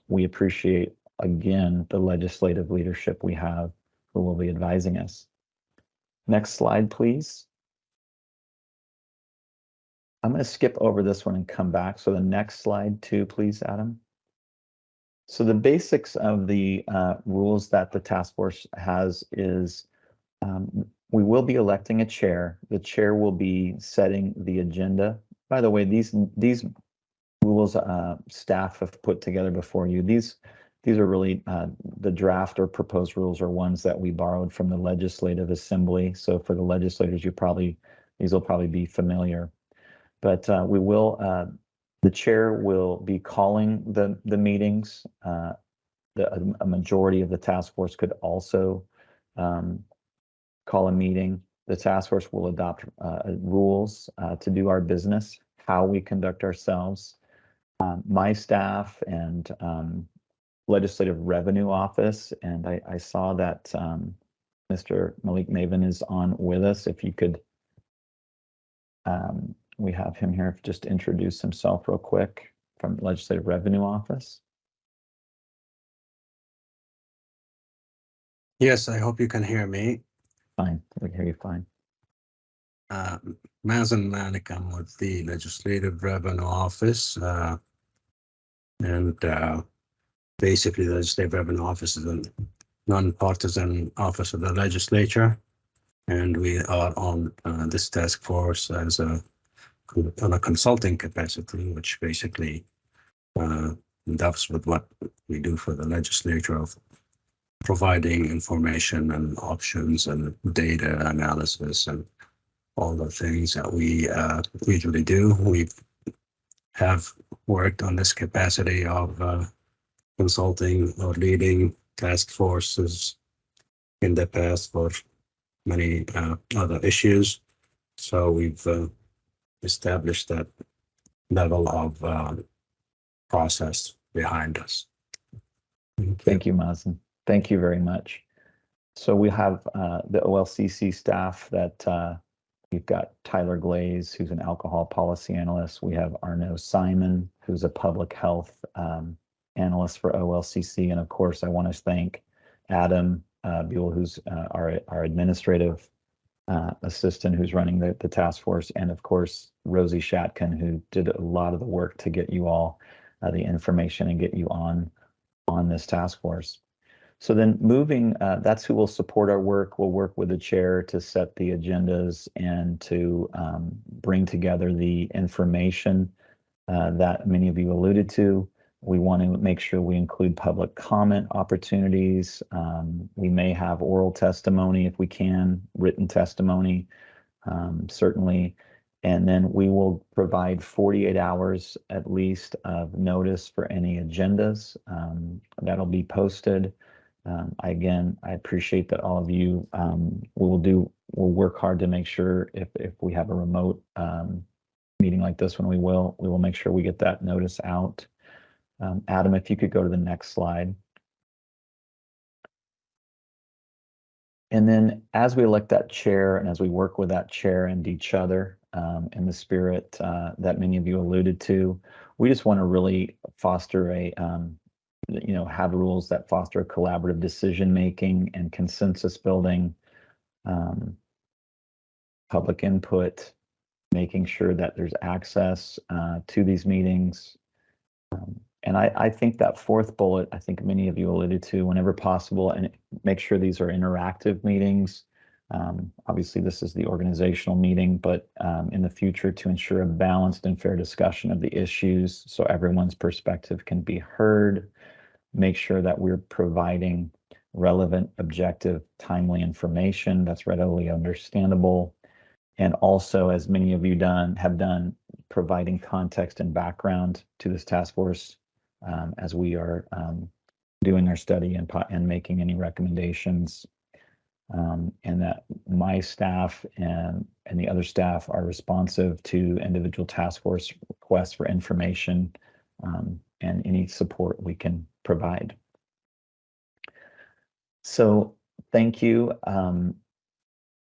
we appreciate, again, the legislative leadership we have who will be advising us. Next slide, please. I'm going to skip over this one and come back. So the next slide too, please, Adam. So the basics of the rules that the task force has is we will be electing a chair. The chair will be setting the agenda. By the way, these rules staff have put together before you. These are really the draft or proposed rules are ones that we borrowed from the Legislative Assembly. So for the legislators, these will probably be familiar. But the chair will be calling the meetings. A majority of the task force could also call a meeting. The task force will adopt rules to do our business, how we conduct ourselves. My staff and Legislative Revenue Office, and I saw that Mr. Malik Maven is on with us. If you could, we have him here. Just introduce himself real quick from Legislative Revenue Office. Yes, I hope you can hear me. Fine, we can hear you fine. Mazen Malik, I'm with the Legislative Revenue Office. Basically, the Legislative Revenue Office is a non-partisan office of the legislature. And we are on this task force as on a consulting capacity, which basically does with what we do for the legislature of providing information and options and data analysis and all the things that we usually do. We have worked on this capacity of consulting or leading task forces in the past for many other issues. So we've established that level of process behind us. Thank you, Mazen. Thank you very much. So we have the OLCC staff that we've got Tyler Glaze, who's an alcohol policy analyst. We have Arno Simon, who's a public health analyst for OLCC. And of course, I want to thank Adam Buell, who's our administrative assistant, who's running the task force. And of course, Rosie Shatkin, who did a lot of the work to get you all the information and get you on this task force. So then moving, that's who will support our work. We'll work with the chair to set the agendas and to bring together the information that many of you alluded to. We want to make sure we include public comment opportunities. We may have oral testimony if we can, written testimony, certainly. And then we will provide 48 hours at least of notice for any agendas that'll be posted. Again, I appreciate that all of you we'll work hard to make sure if we have a remote meeting like this one, we will make sure we get that notice out. Adam, if you could go to the next slide. And then as we elect that chair and as we work with that chair and each other in the spirit that many of you alluded to, we just want to really foster a have rules that foster collaborative decision making and consensus building, public input, making sure that there's access to these meetings. And I think that fourth bullet, I think many of you alluded to, whenever possible, and make sure these are interactive meetings. Obviously, this is the organizational meeting, but in the future, to ensure a balanced and fair discussion of the issues so everyone's perspective can be heard. Make sure that we're providing relevant, objective, timely information that's readily understandable. And also, as many of you have done, providing context and background to this task force as we are doing our study and making any recommendations. And that my staff and the other staff are responsive to individual task force requests for information and any support we can provide. So thank you.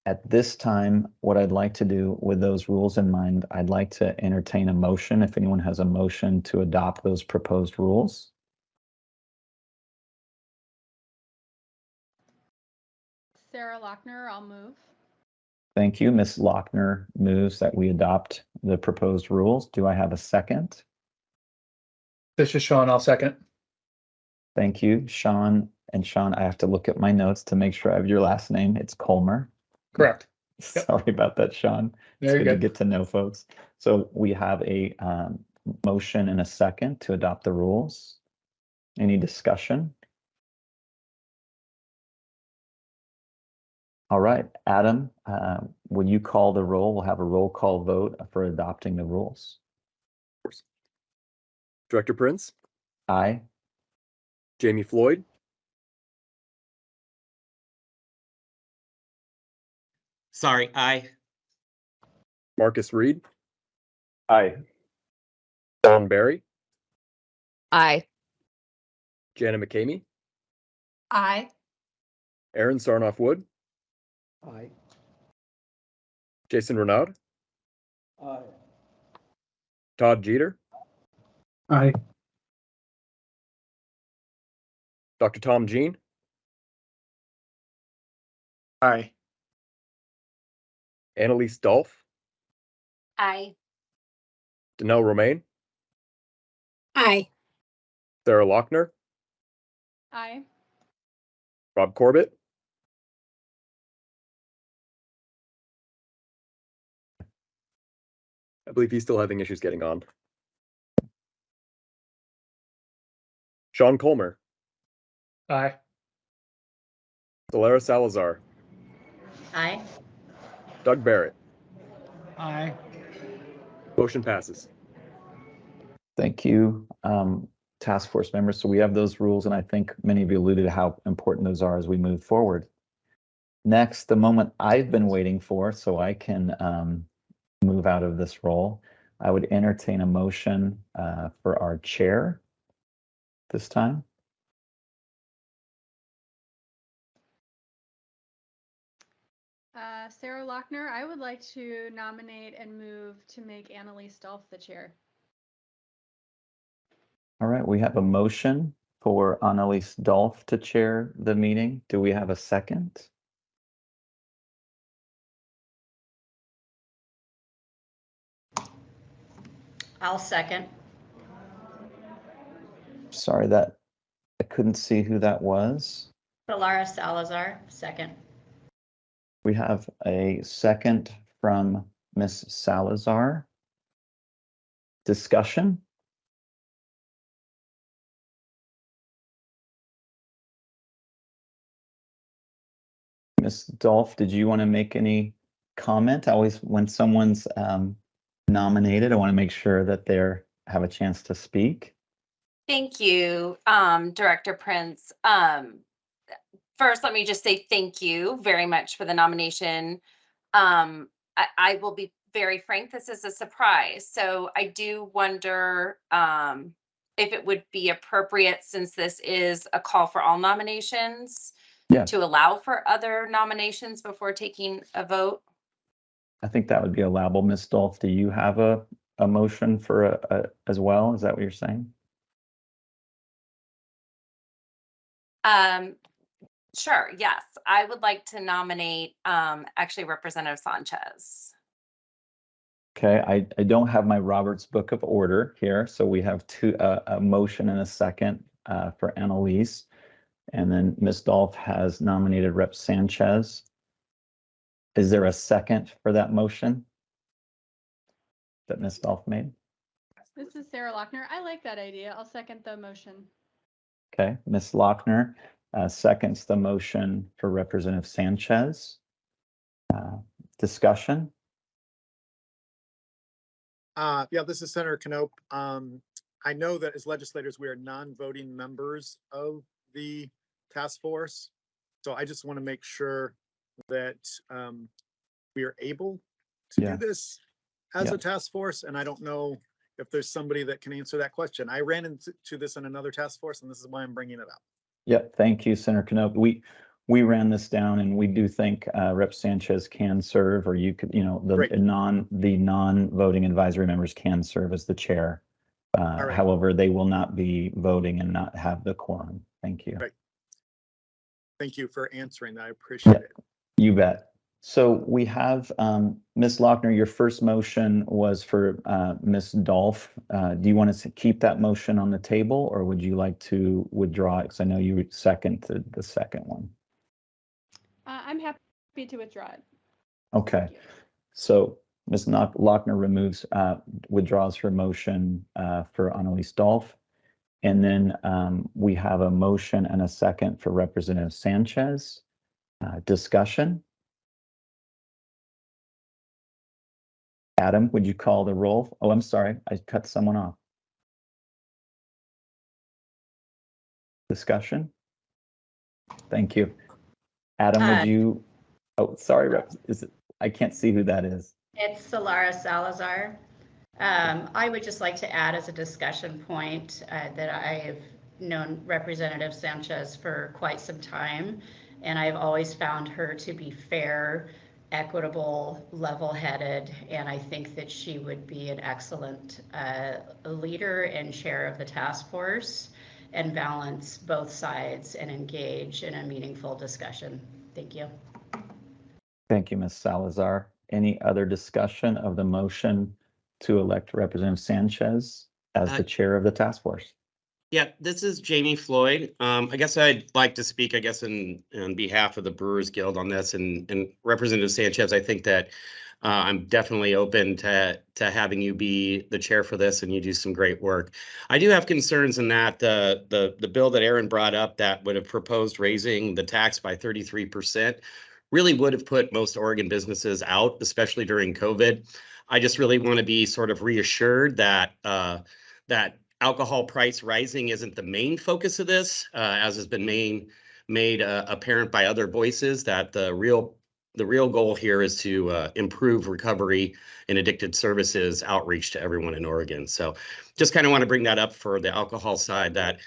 At this time, what I'd like to do with those rules in mind, I'd like to entertain a motion. If anyone has a motion to adopt those proposed rules. Sarah Lochner, I'll move. Thank you. Ms. Lochner moves that we adopt the proposed rules. Do I have a second? This is Sean. I'll second. Thank you, Sean. And Sean, I have to look at my notes to make sure I have your last name. It's Colmer. Correct. Sorry about that, Sean. It's good to get to know folks. So we have a motion and a second to adopt the rules. Any discussion? All right, Adam, will you call the roll? We'll have a roll call vote for adopting the rules. Of course. Director Prince? Aye. Jamie Floyd? Sorry, aye. Marcus Reed, Aye. Don Barry, Aye. Jana McCamey, Aye. Aaron Sarnoff Wood, Aye. Jason Renaud, Aye. Todd Jeter, Aye. Dr. Tom Jean, Aye. Annalise Dolph, Aye. Danelle Romaine, Aye. Sarah Lochner, Aye. Rob Corbett, I believe he's still having issues getting on. Sean Colmer, Aye. Delara Salazar, Aye. Doug Barrett. Aye. Motion passes. Thank you, task force members. So we have those rules, and I think many of you alluded to how important those are as we move forward. Next, the moment I've been waiting for, so I can move out of this role, I would entertain a motion for our chair this time. Sarah Lochner, I would like to nominate and move to make Annalise Dolph the chair. All right, we have a motion for Annalise Dolph to chair the meeting. Do we have a second? I'll second. Sorry that I couldn't see who that was. Delara Salazar, second. We have a second from Ms. Salazar. Discussion? Ms. Dolph, did you want to make any comment? Always when someone's nominated, I want to make sure that they have a chance to speak. Thank you, Director Prince. First, let me just say thank you very much for the nomination. I will be very frank, this is a surprise. So I do wonder if it would be appropriate, since this is a call for all nominations, to allow for other nominations before taking a vote. I think that would be allowable. Ms. Dolph, do you have a motion for as well? Is that what you're saying? Sure, yes. I would like to nominate actually Representative Sanchez. Okay, I don't have my Robert's Book of Order here, so we have a motion and a second for Annalise. And then Ms. Dolph has nominated Rep. Sanchez. Is there a second for that motion that Ms. Dolph made? This is Sarah Lochner. I like that idea. I'll second the motion. Okay, Ms. Lochner seconds the motion for Representative Sanchez. Discussion? Yeah, this is Senator Knoop. I know that as legislators, we are non-voting members of the task force. So I just want to make sure that we are able to do this as a task force. And I don't know if there's somebody that can answer that question. I ran into this in another task force, and this is why I'm bringing it up. Yep, thank you, Senator Knoop. We ran this down, and we do think Rep. Sanchez can serve, or you could, the non-voting advisory members can serve as the chair. Right. However, they will not be voting and not have the quorum. Thank you. Right. Thank you for answering that. I appreciate it. You bet. So we have Ms. Lochner, your first motion was for Ms. Dolph. Do you want to keep that motion on the table, or would you like to withdraw it? Because I know you seconded the second one. I'm happy to withdraw it. Okay. So Ms. Lochner withdraws her motion for Annalise Dolph. And then we have a motion and a second for Representative Sanchez. Discussion? Adam, would you call the roll? Oh, I'm sorry, I cut someone off. Discussion? Thank you. Adam, would you, oh, sorry, is it I can't see who that is. It's Solara Salazar. I would just like to add as a discussion point that I've known Representative Sanchez for quite some time, and I've always found her to be fair, equitable, level-headed, and I think that she would be an excellent leader and chair of the task force and balance both sides and engage in a meaningful discussion. Thank you. Thank you, Ms. Salazar. Any other discussion of the motion to elect Representative Sanchez as the chair of the task force? Yeah, this is Jamie Floyd. I guess I'd like to speak, on behalf of the Brewers Guild on this, and Representative Sanchez, I think that I'm definitely open to having you be the chair for this, and you do some great work. I do have concerns in that the bill that Aaron brought up that would have proposed raising the tax by 33% really would have put most Oregon businesses out, especially during COVID. I just really want to be sort of reassured that that alcohol price rising isn't the main focus of this, as has been made apparent by other voices, that the real goal here is to improve recovery and addicted services outreach to everyone in Oregon. So just kind of want to bring that up for the alcohol side, that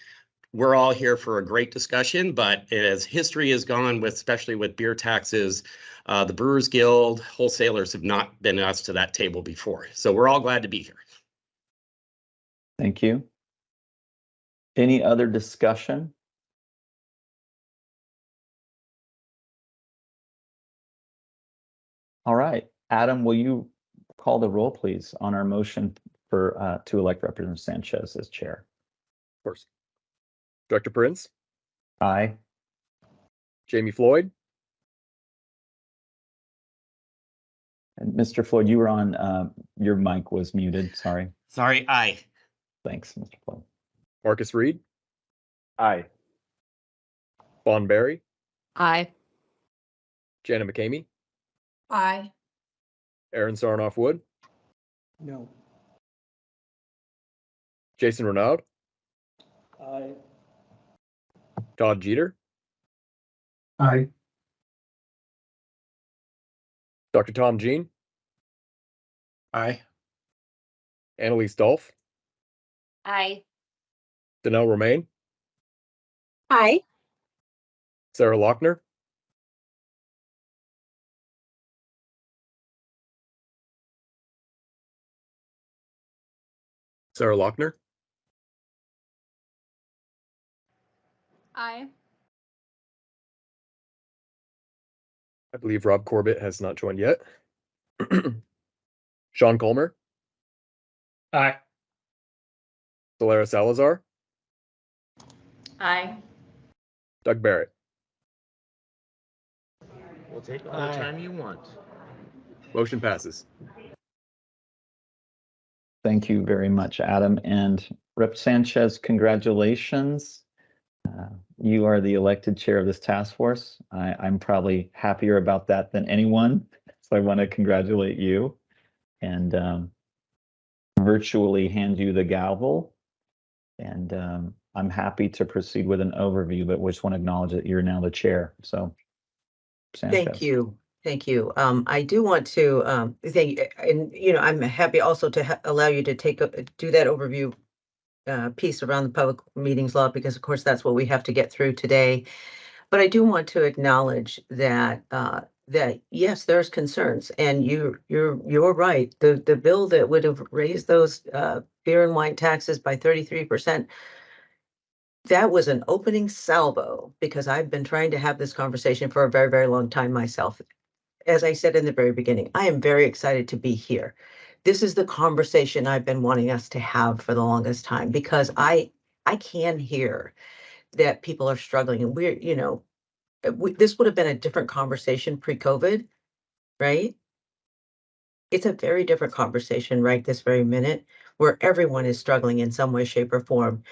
we're all here for a great discussion, but as history has gone, especially with beer taxes, the Brewers Guild wholesalers have not been asked to that table before. So we're all glad to be here. Thank you. Any other discussion? All right, Adam, will you call the roll, please, on our motion for to elect Representative Sanchez as chair? Of course. Director Prince? Aye. Jamie Floyd? And Mr. Floyd, you were on, your mic was muted, sorry. Sorry, aye. Thanks, Mr. Floyd. Marcus Reed? Aye. Vaughn Berry? Aye. Jana McCamey? Aye. Aaron Sarnoff Wood? No. Jason Renaud? Aye. Todd Jeter? Aye. Dr. Tom Jean? Aye. Annalise Dolph? Aye. Danelle Romaine? Aye. Sarah Lochner? Sarah Lochner? Aye. I believe Rob Corbett has not joined yet. Sean Colmer? Aye. Solara Salazar? Aye. Doug Barrett? We'll take all the time you want. Motion passes. Thank you very much, Adam. And Rep. Sanchez, congratulations. You are the elected chair of this task force. I'm probably happier about that than anyone. So I want to congratulate you and virtually hand you the gavel. And I'm happy to proceed with an overview, but we just want to acknowledge that you're now the chair. So Sanchez. Thank you. Thank you. I do want to thank, and I'm happy also to allow you to do that overview piece around the public meetings law, because of course that's what we have to get through today. But I do want to acknowledge that that yes, there's concerns, and you're right. The bill that would have raised those beer and wine taxes by 33%. That was an opening salvo, because I've been trying to have this conversation for a very, very long time myself. As I said in the very beginning, I am very excited to be here. This is the conversation I've been wanting us to have for the longest time, because I can hear that people are struggling, and this would have been a different conversation pre-COVID, right? It's a very different conversation right this very minute, where everyone is struggling in some way, shape, or form.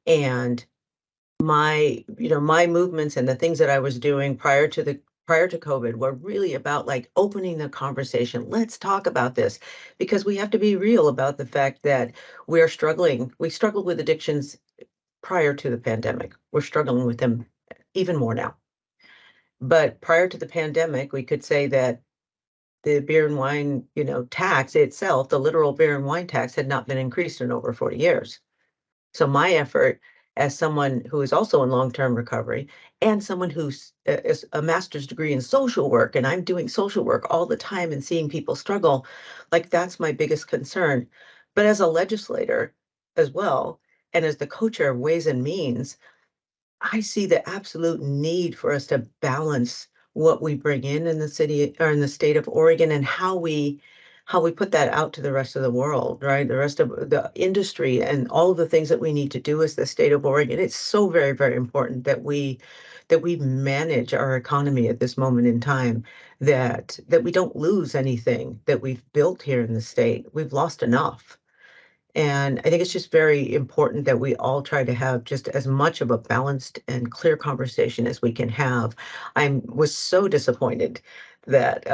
And my movements and the things that I was doing prior to COVID were really about like opening the conversation. Let's talk about this, because we have to be real about the fact that we're struggling. We struggled with addictions prior to the pandemic. We're struggling with them even more now. But prior to the pandemic, we could say that the beer and wine, tax itself, the literal beer and wine tax had not been increased in over 40 years. So my effort as someone who is also in long-term recovery and someone who's is a master's degree in social work, and I'm doing social work all the time and seeing people struggle, like that's my biggest concern. But as a legislator as well, and as the co-chair of Ways and Means, I see the absolute need for us to balance what we bring in the city or in the state of Oregon and how we put that out to the rest of the world, right? The rest of the industry and all of the things that we need to do as the state of Oregon. It's so very, very important that we manage our economy at this moment in time, that we don't lose anything that we've built here in the state. We've lost enough. And I think it's just very important that we all try to have just as much of a balanced and clear conversation as we can have. I was so disappointed that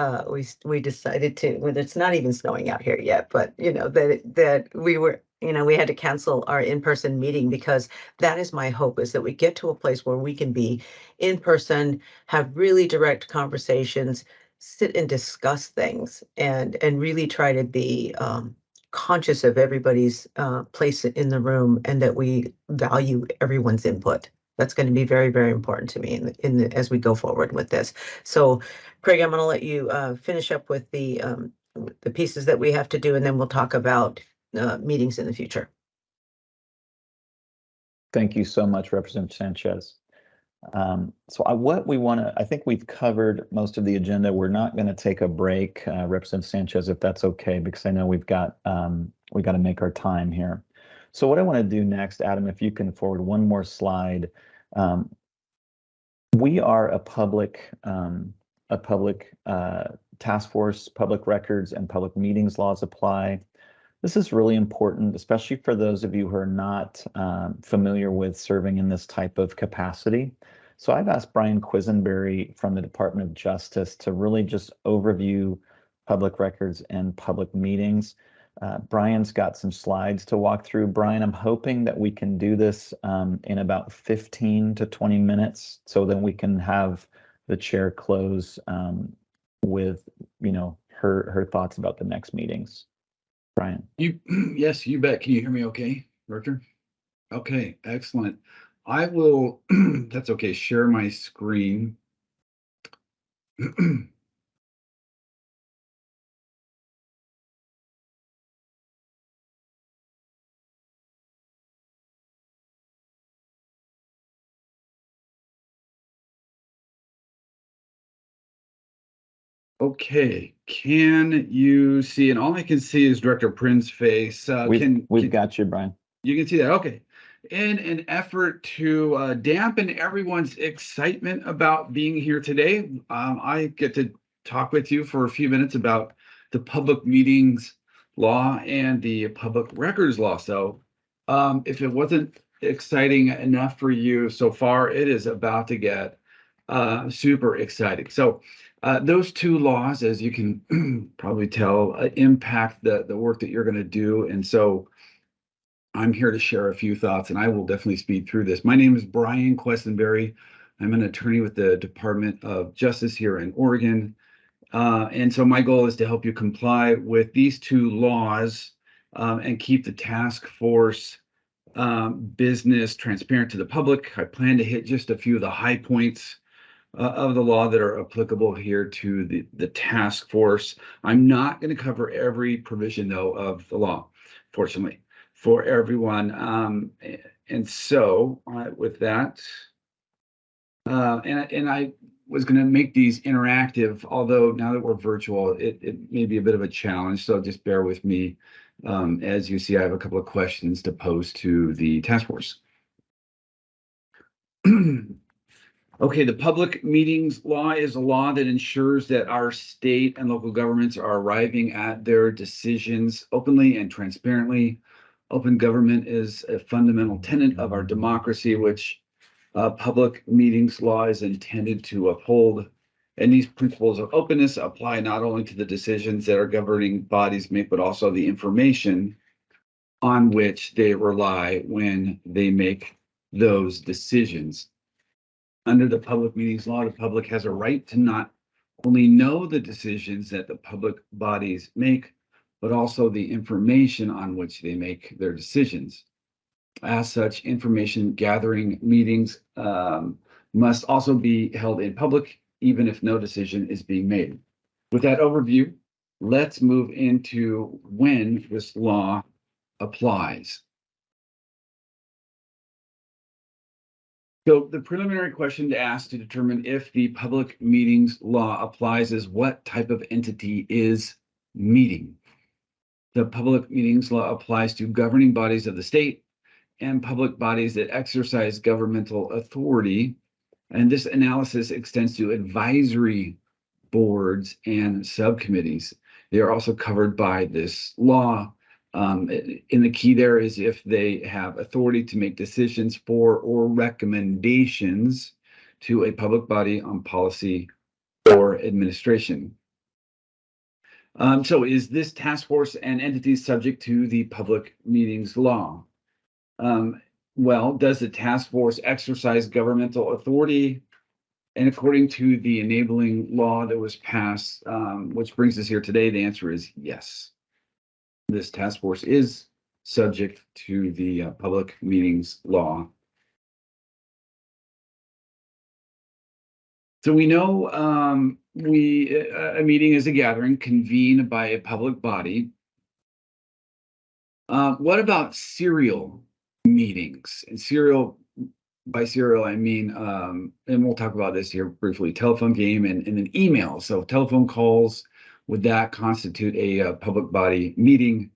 we decided to, well, it's not even snowing out here yet, but that we were, we had to cancel our in-person meeting, because that is my hope, is that we get to a place where we can be in person, have really direct conversations, sit and discuss things, and really try to be conscious of everybody's place in the room, and that we value everyone's input. That's going to be very, very important to me as we go forward with this. So, Craig, I'm going to let you finish up with the pieces that we have to do, and then we'll talk about meetings in the future. Thank you so much, Representative Sanchez. What we want to, I think we've covered most of the agenda. We're not going to take a break, Representative Sanchez, if that's okay, because I know we got to make our time here. So what I want to do next, Adam, if you can forward one more slide. We are a public task force. Public records and public meetings laws apply. This is really important, especially for those of you who are not familiar with serving in this type of capacity. So I've asked Brian Quisenberry from the Department of Justice to really just overview public records and public meetings. Brian's got some slides to walk through. Brian, I'm hoping that we can do this in about 15 to 20 minutes, so that we can have the chair close with her thoughts about the next meetings. Brian. Yes, you bet. Can you hear me okay, Director? Okay, excellent. I will, that's okay, share my screen. Okay, can you see? And all I can see is Director Prin's face. We've got you, Brian. You can see that. Okay. In an effort to dampen everyone's excitement about being here today, I get to talk with you for a few minutes about the public meetings law and the public records law. So if it wasn't exciting enough for you so far, it is about to get super exciting. So those two laws, as you can probably tell, impact the work that you're going to do. And so I'm here to share a few thoughts, and I will definitely speed through this. My name is Brian Quisenberry. I'm an attorney with the Department of Justice here in Oregon. And so my goal is to help you comply with these two laws and keep the task force business transparent to the public. I plan to hit just a few of the high points of the law that are applicable here to the task force. I'm not going to cover every provision, though, of the law, fortunately, for everyone. And so with that, and I was going to make these interactive, although now that we're virtual, it may be a bit of a challenge. So just bear with me. As you see, I have a couple of questions to pose to the task force. Okay, the public meetings law is a law that ensures that our state and local governments are arriving at their decisions openly and transparently. Open government is a fundamental tenet of our democracy, which public meetings law is intended to uphold. And these principles of openness apply not only to the decisions that our governing bodies make, but also the information on which they rely when they make those decisions. Under the public meetings law, the public has a right to not only know the decisions that the public bodies make, but also the information on which they make their decisions. As such, information gathering meetings must also be held in public, even if no decision is being made. With that overview, let's move into when this law applies. So the preliminary question to ask to determine if the public meetings law applies is what type of entity is meeting? The public meetings law applies to governing bodies of the state and public bodies that exercise governmental authority. And this analysis extends to advisory boards and subcommittees. They are also covered by this law. And the key there is if they have authority to make decisions for or recommendations to a public body on policy or administration. So is this task force and entities subject to the public meetings law? Well, does the task force exercise governmental authority? And according to the enabling law that was passed, which brings us here today, the answer is yes. This task force is subject to the public meetings law. So we know a meeting is a gathering convened by a public body. What about serial meetings? And by serial, I mean, and we'll talk about this here briefly, telephone game and an email. So telephone calls, would that constitute a public body meeting?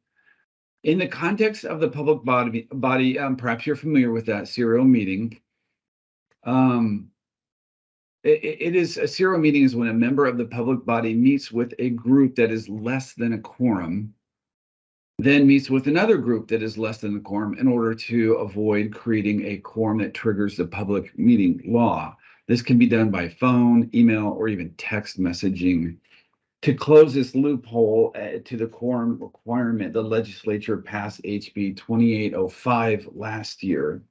In the context of the public body, perhaps you're familiar with that serial meeting. It is a serial meeting is when a member of the public body meets with a group that is less than a quorum, then meets with another group that is less than the quorum in order to avoid creating a quorum that triggers the public meeting law. This can be done by phone, email, or even text messaging. To close this loophole to the quorum requirement, the legislature passed HB 2805 last year.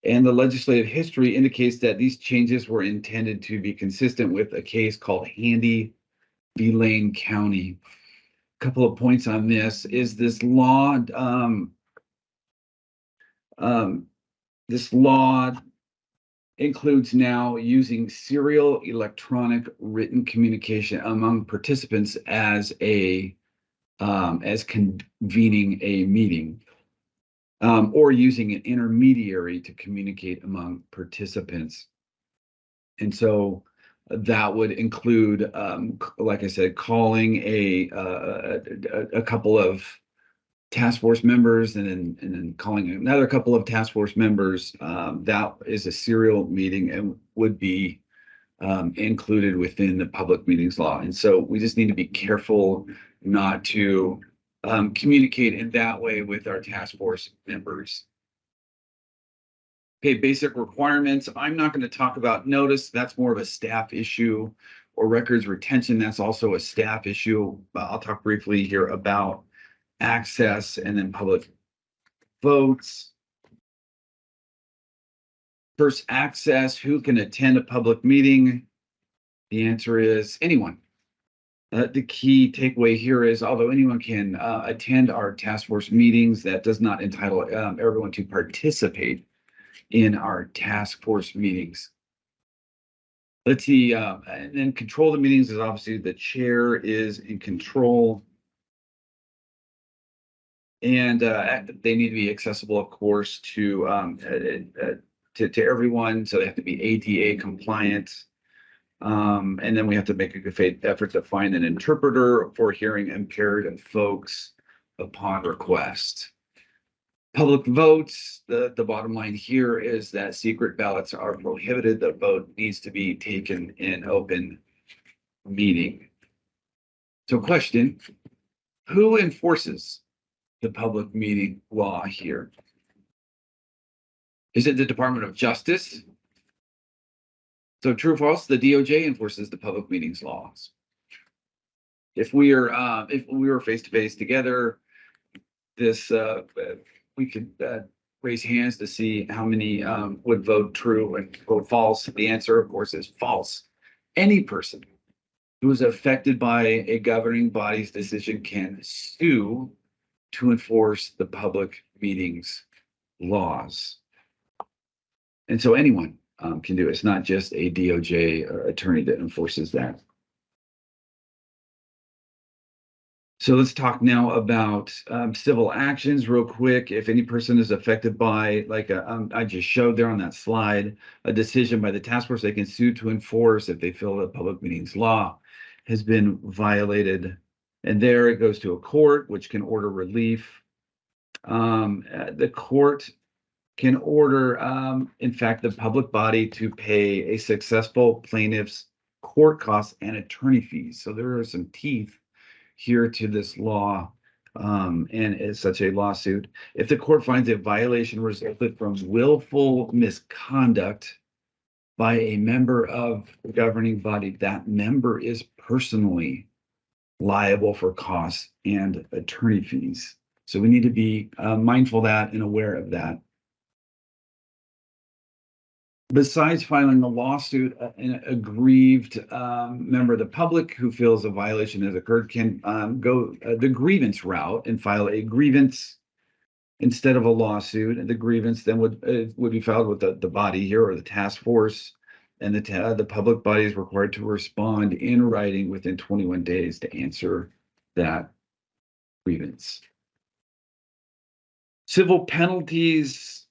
And the legislative history indicates that these changes were intended to be consistent with a case called Handy v. Lane County. A couple of points on this is this law includes now using serial electronic written communication among participants as convening a meeting, or using an intermediary to communicate among participants. And so that would include, like I said, calling a couple of task force members and then calling another couple of task force members. That is a serial meeting and would be included within the public meetings law. And so we just need to be careful not to communicate in that way with our task force members. Okay, basic requirements. I'm not going to talk about notice. That's more of a staff issue, or records retention. That's also a staff issue. I'll talk briefly here about access and then public votes. First, access. Who can attend a public meeting? The answer is anyone. The key takeaway here is, although anyone can attend our task force meetings, that does not entitle everyone to participate in our task force meetings. Let's see, and then control the meetings is obviously the chair is in control. And they need to be accessible, of course, to everyone. So they have to be ADA compliant. And then we have to make a good faith effort to find an interpreter for hearing impaired folks upon request. Public votes, the bottom line here is that secret ballots are prohibited. The vote needs to be taken in open meeting. So question, who enforces the public meeting law here? Is it the Department of Justice? So true or false, the DOJ enforces the public meetings laws. If we were face to face together, this we could raise hands to see how many would vote true and vote false. The answer, of course, is false. Any person who is affected by a governing body's decision can sue to enforce the public meetings laws. And so anyone can do it. It's not just a DOJ attorney that enforces that. So let's talk now about civil actions real quick. If any person is affected by, like I just showed there on that slide, a decision by the task force, they can sue to enforce if they feel the public meetings law has been violated. And there it goes to a court, which can order relief. The court can order, in fact, the public body to pay a successful plaintiff's court costs and attorney fees. So there are some teeth here to this law, and it's such a lawsuit. If the court finds a violation resulted from willful misconduct by a member of the governing body, that member is personally liable for costs and attorney fees. So we need to be mindful of that and aware of that. Besides filing a lawsuit, an aggrieved member of the public who feels a violation has occurred can go the grievance route and file a grievance instead of a lawsuit. And the grievance then would be filed with the body here or the task force, and the public body is required to respond in writing within 21 days to answer that grievance. Civil penalties.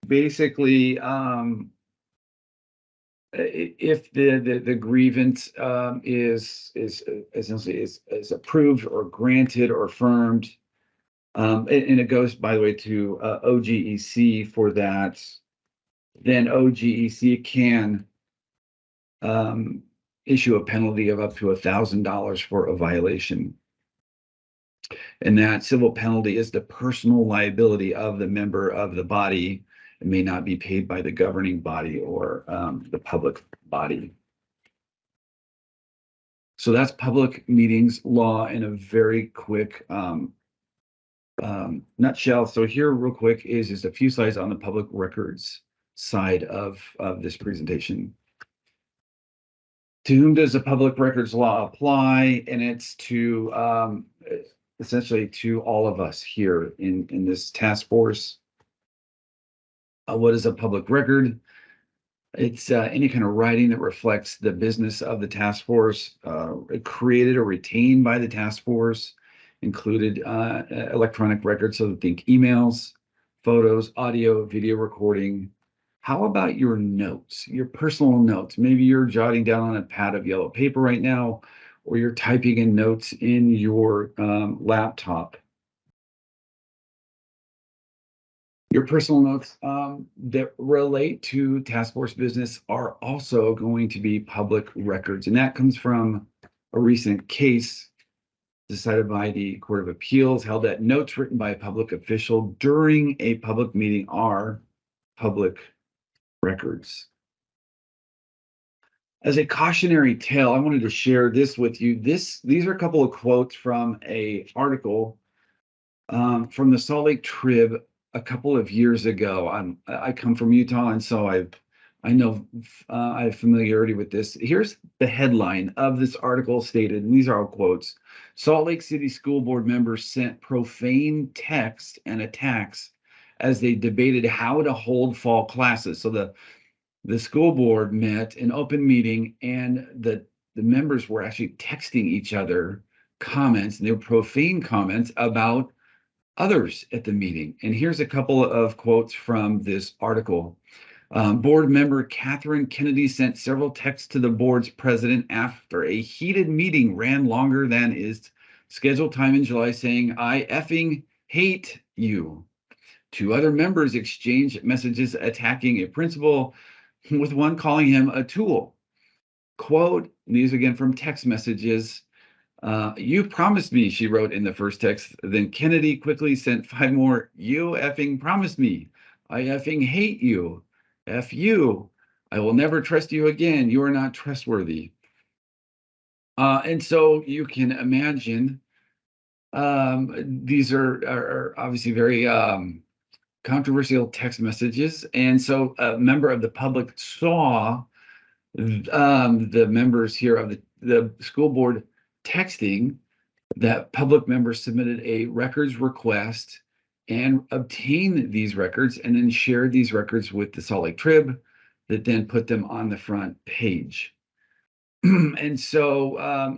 Basically, if the grievance is essentially is approved or granted or affirmed, and it goes, by the way, to OGEC for that, then OGEC can issue a penalty of up to $1,000 for a violation. And that civil penalty is the personal liability of the member of the body. It may not be paid by the governing body or the public body. So that's public meetings law in a very quick nutshell. So here real quick is just a few slides on the public records side of this presentation. To whom does the public records law apply? And it's to essentially to all of us here in this task force. What is a public record? It's any kind of writing that reflects the business of the task force, created or retained by the task force, included electronic records, so think emails, photos, audio, video recording. How about your notes, your personal notes? Maybe you're jotting down on a pad of yellow paper right now, or you're typing in notes in your laptop. Your personal notes that relate to task force business are also going to be public records. And that comes from a recent case decided by the Court of Appeals, held that notes written by a public official during a public meeting are public records. As a cautionary tale, I wanted to share this with you. These are a couple of quotes from an article from the Salt Lake Trib a couple of years ago. I come from Utah, and so I know I have familiarity with this. Here's the headline of this article stated, and these are all quotes. Salt Lake City School Board members sent profane texts and attacks as they debated how to hold fall classes. So the school board met an open meeting, and the members were actually texting each other comments, and they were profane comments about others at the meeting. And here's a couple of quotes from this article. Board member Catherine Kennedy sent several texts to the board's president after a heated meeting ran longer than is scheduled time in July, saying, "I effing hate you." Two other members exchanged messages attacking a principal, with one calling him a tool. Quote, these again from text messages. "You promised me," she wrote in the first text. Then Kennedy quickly sent 5 more. "You effing promised me. I effing hate you. F you. I will never trust you again. You are not trustworthy." And so you can imagine these are obviously very controversial text messages. And so a member of the public saw the members here of the school board texting that public members submitted a records request and obtained these records and then shared these records with the Salt Lake Trib that then put them on the front page. And so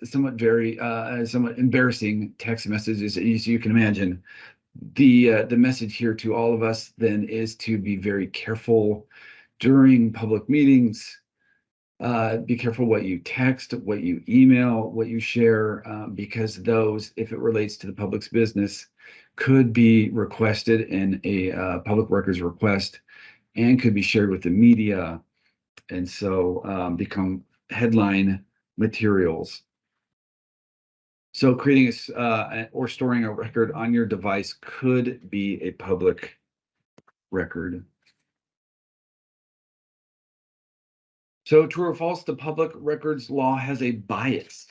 somewhat embarrassing text messages, as you can imagine. The message here to all of us then is to be very careful during public meetings. Be careful what you text, what you email, what you share, because those, if it relates to the public's business, could be requested in a public records request and could be shared with the media, and so become headline materials. So creating or storing a record on your device could be a public record. So true or false, the public records law has a bias?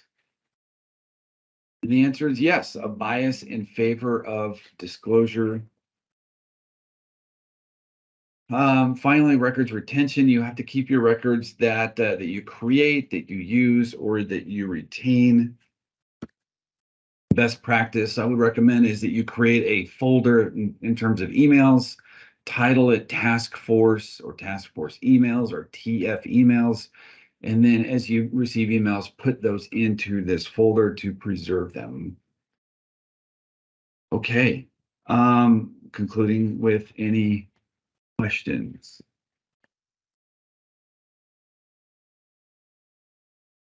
And the answer is yes, a bias in favor of disclosure. Finally, records retention. You have to keep your records that you create, that you use, or that you retain. Best practice I would recommend is that you create a folder in terms of emails, title it Task Force or Task Force Emails or TF Emails. And then as you receive emails, put those into this folder to preserve them. Okay, concluding with any questions.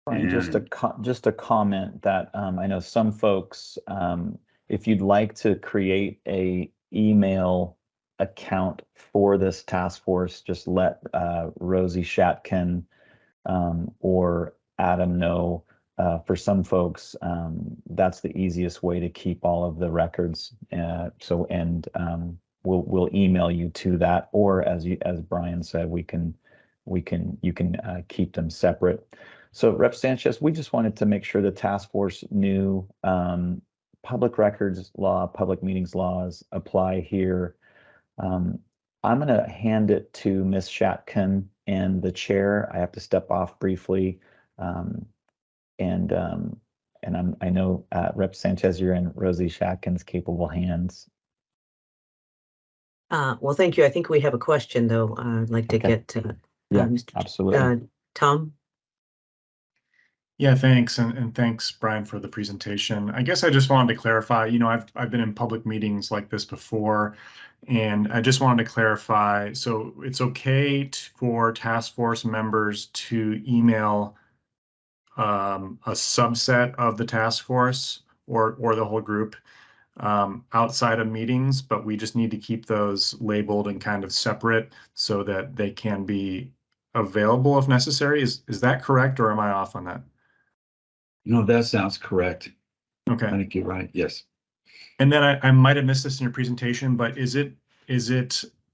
And just a comment that I know some folks, if you'd like to create a email account for this task force, just let Rosie Shatkin or Adam know. For some folks, that's the easiest way to keep all of the records. We'll email you to that, or as Brian said, you can keep them separate. So Rep. Sanchez, we just wanted to make sure the task force knew public records law, public meetings laws apply here. I'm going to hand it to Ms. Shatkin and the chair. I have to step off briefly. I know Rep. Sanchez, you're in Rosie Shatkin's capable hands. Well, thank you. I think we have a question, though. I'd like to get to absolutely. Tom. Yeah, thanks. And thanks, Brian, for the presentation. I guess I just wanted to clarify, I've been in public meetings like this before, and I just wanted to clarify. So it's okay for task force members to email a subset of the task force or the whole group outside of meetings, but we just need to keep those labeled and kind of separate so that they can be available if necessary. Is that correct, or am I off on that? No, that sounds correct. Okay. I think you're right. Yes. And then I might have missed this in your presentation, but is it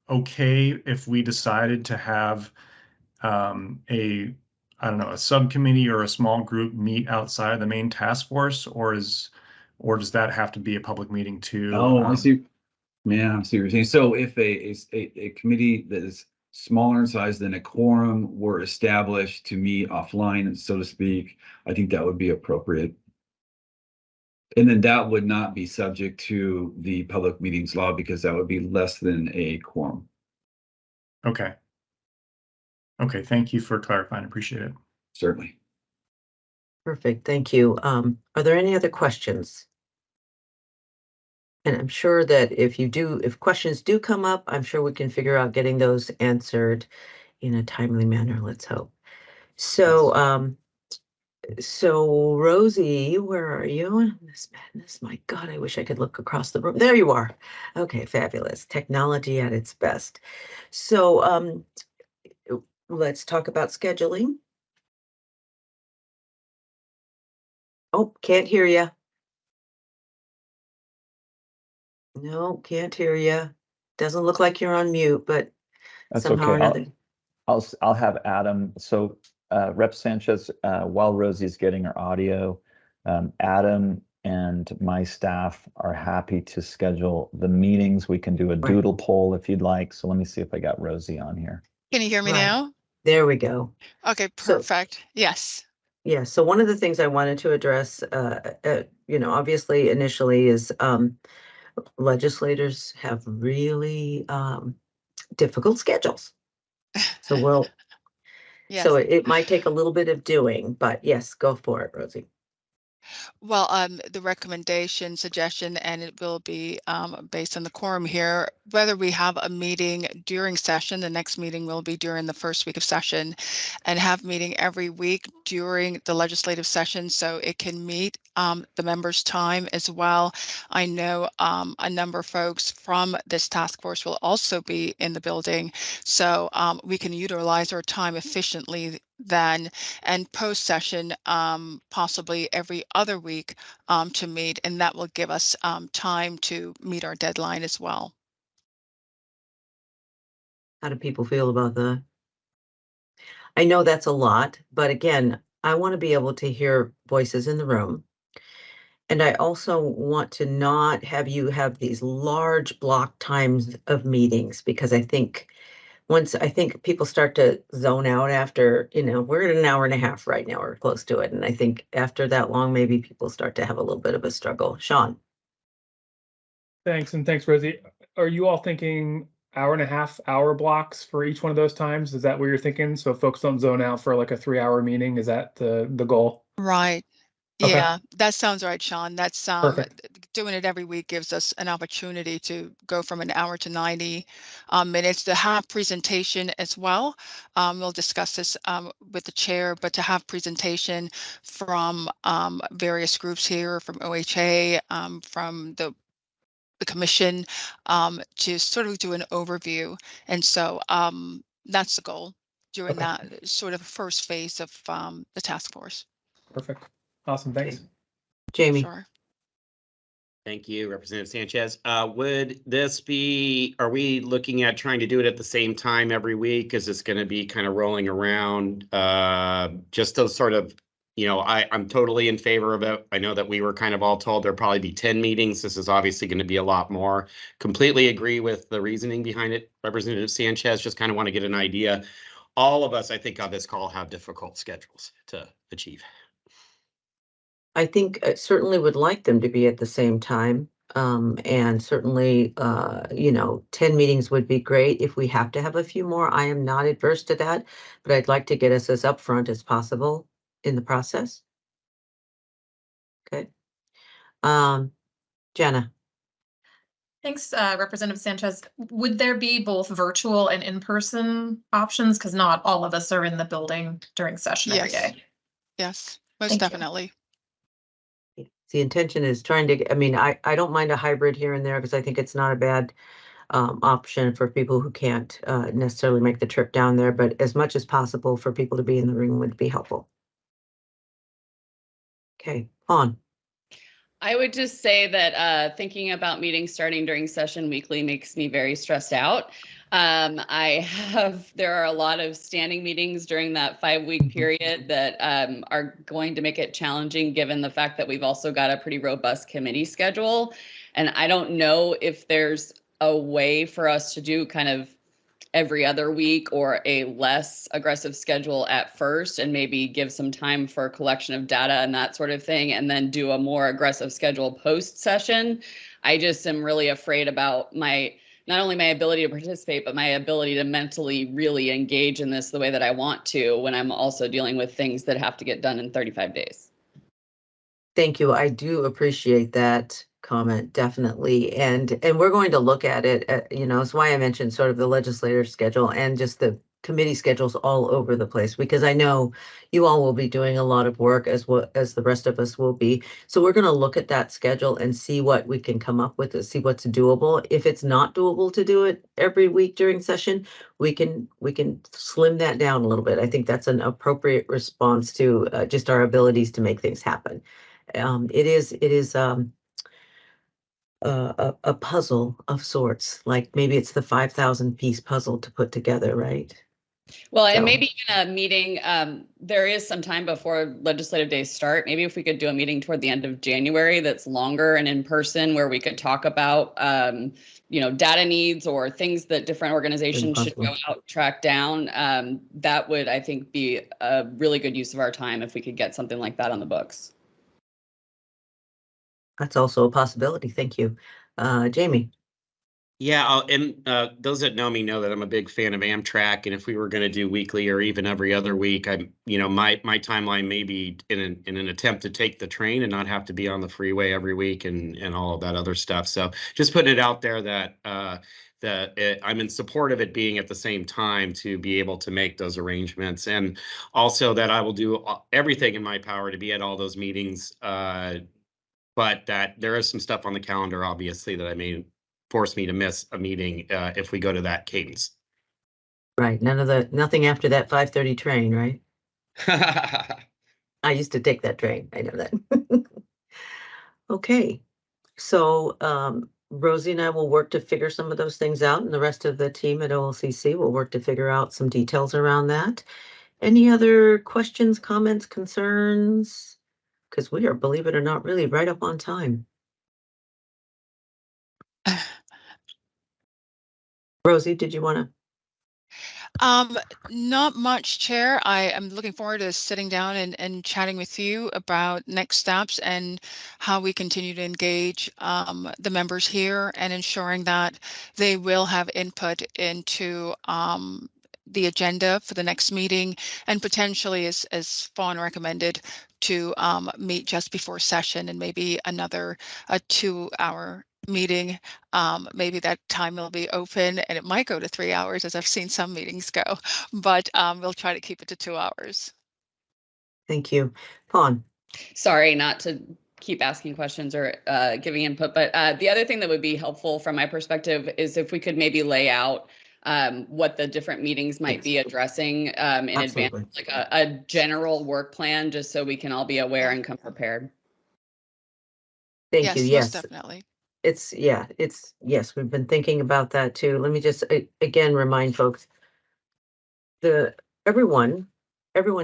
okay if we decided to have a subcommittee or a small group meet outside of the main task force, or does that have to be a public meeting too? Oh, I see. Yeah, I see what you're saying. So if a committee that is smaller in size than a quorum were established to meet offline, so to speak, I think that would be appropriate. And then that would not be subject to the public meetings law because that would be less than a quorum. Okay. Okay, thank you for clarifying. Appreciate it. Certainly. Perfect, thank you. Are there any other questions? And I'm sure that if questions do come up, I'm sure we can figure out getting those answered in a timely manner, let's hope. So, so Rosie, where are you in this madness? My God, I wish I could look across the room. There you are. Okay, fabulous. Technology at its best. So, let's talk about scheduling. Oh, can't hear you. No, can't hear you. Doesn't look like you're on mute, but that's somehow okay. or another. I'll have Adam. So Rep. Sanchez, while Rosie's getting her audio, Adam and my staff are happy to schedule the meetings. We can do a doodle poll if you'd like. So let me see if I got Rosie on here. Can you hear me now? There we go. Okay, perfect. Yes. Yeah, so one of the things I wanted to address, obviously initially is legislators have really difficult schedules. So Yes. so it might take a little bit of doing, but yes, go for it, Rosie. Well, the recommendation, suggestion, and it will be based on the quorum here, whether we have a meeting during session, the next meeting will be during the first week of session, and have meeting every week during the legislative session so it can meet the members' time as well. I know a number of folks from this task force will also be in the building, so we can utilize our time efficiently then, and post session possibly every other week to meet, and that will give us time to meet our deadline as well. How do people feel about that? I know that's a lot, but again, I want to be able to hear voices in the room. And I also want to not have you have these large block times of meetings, because I think people start to zone out after, we're at an hour and a half right now, or close to it. And I think after that long, maybe people start to have a little bit of a struggle. Sean. Thanks. And thanks, Rosie. Are you all thinking hour and a half hour blocks for each one of those times? Is that what you're thinking? So folks don't zone out for like a 3-hour meeting. Is that the goal? Right. Okay. Yeah, that sounds right, Sean. That's Perfect. doing it every week gives us an opportunity to go from an hour to 90 minutes, to have presentation as well. We'll discuss this with the chair, but to have presentation from various groups here, from OHA, from the commission, to sort of do an overview. And so that's the goal during that sort of first phase of the task force. Perfect. Awesome. Thanks. Jamie. Sure. Thank you, Representative Sanchez. Would this be, are we looking at trying to do it at the same time every week? Is this going to be kind of rolling around? Just to sort of, I'm totally in favor of it. I know that we were kind of all told there'll probably be 10 meetings. This is obviously going to be a lot more. Completely agree with the reasoning behind it, Representative Sanchez. Just kind of want to get an idea. All of us, I think, on this call have difficult schedules to achieve. I think I certainly would like them to be at the same time. And certainly, 10 meetings would be great. If we have to have a few more, I am not adverse to that, but I'd like to get us as upfront as possible in the process. Okay. Jenna. Thanks, Representative Sanchez. Would there be both virtual and in-person options? Because not all of us are in the building during session every day. Yes, most Thank you. definitely. The intention is trying to, I don't mind a hybrid here and there, because I think it's not a bad option for people who can't necessarily make the trip down there, but as much as possible for people to be in the room would be helpful. Okay, on. I would just say that thinking about meetings starting during session weekly makes me very stressed out. There are a lot of standing meetings during that 5-week period that are going to make it challenging, given the fact that we've also got a pretty robust committee schedule. And I don't know if there's a way for us to do kind of every other week or a less aggressive schedule at first, and maybe give some time for collection of data and that sort of thing, and then do a more aggressive schedule post session. I just am really afraid about not only my ability to participate, but my ability to mentally really engage in this the way that I want to, when I'm also dealing with things that have to get done in 35 days. Thank you. I do appreciate that comment, definitely. And we're going to look at it, that's why I mentioned sort of the legislative schedule and just the committee schedules all over the place, because I know you all will be doing a lot of work as well as the rest of us will be. So we're going to look at that schedule and see what we can come up with, to see what's doable. If it's not doable to do it every week during session, we can slim that down a little bit. I think that's an appropriate response to just our abilities to make things happen. It is a puzzle of sorts, like maybe it's the 5,000 piece puzzle to put together, right? Well, and So- maybe even a meeting, there is some time before legislative days start. Maybe if we could do a meeting toward the end of January that's longer and in person where we could talk about, data needs or things that different organizations should go out, track down. That would, I think, be a really good use of our time if we could get something like that on the books. That's also a possibility. Thank you. Jamie? Yeah, and those that know me know that I'm a big fan of Amtrak, and if we were going to do weekly or even every other week, my timeline may be in an attempt to take the train and not have to be on the freeway every week and all of that other stuff. So just put it out there that I'm in support of it being at the same time to be able to make those arrangements, and also that I will do everything in my power to be at all those meetings. But that there is some stuff on the calendar, obviously, that I may force me to miss a meeting if we go to that cadence. Right. Nothing after that 5:30 train, right? I used to take that train. I know that. Okay. So Rosie and I will work to figure some of those things out, and the rest of the team at OLCC will work to figure out some details around that. Any other questions, comments, concerns? Because we are, believe it or not, really right up on time. Rosie, did you want to? Not much, Chair. I am looking forward to sitting down and chatting with you about next steps and how we continue to engage the members here and ensuring that they will have input into the agenda for the next meeting, and potentially, as Fawn recommended, to meet just before session and maybe a 2-hour meeting. Maybe that time will be open and it might go to 3 hours, as I've seen some meetings go, but we'll try to keep it to 2 hours. Thank you. Fawn? Sorry, not to keep asking questions or giving input, but the other thing that would be helpful from my perspective is if we could maybe lay out what the different meetings might be addressing in advance, like a general work plan, just so we can all be aware and come prepared. Thank you. Yes, definitely. Yes, we've been thinking about that too. Let me just again remind folks, everyone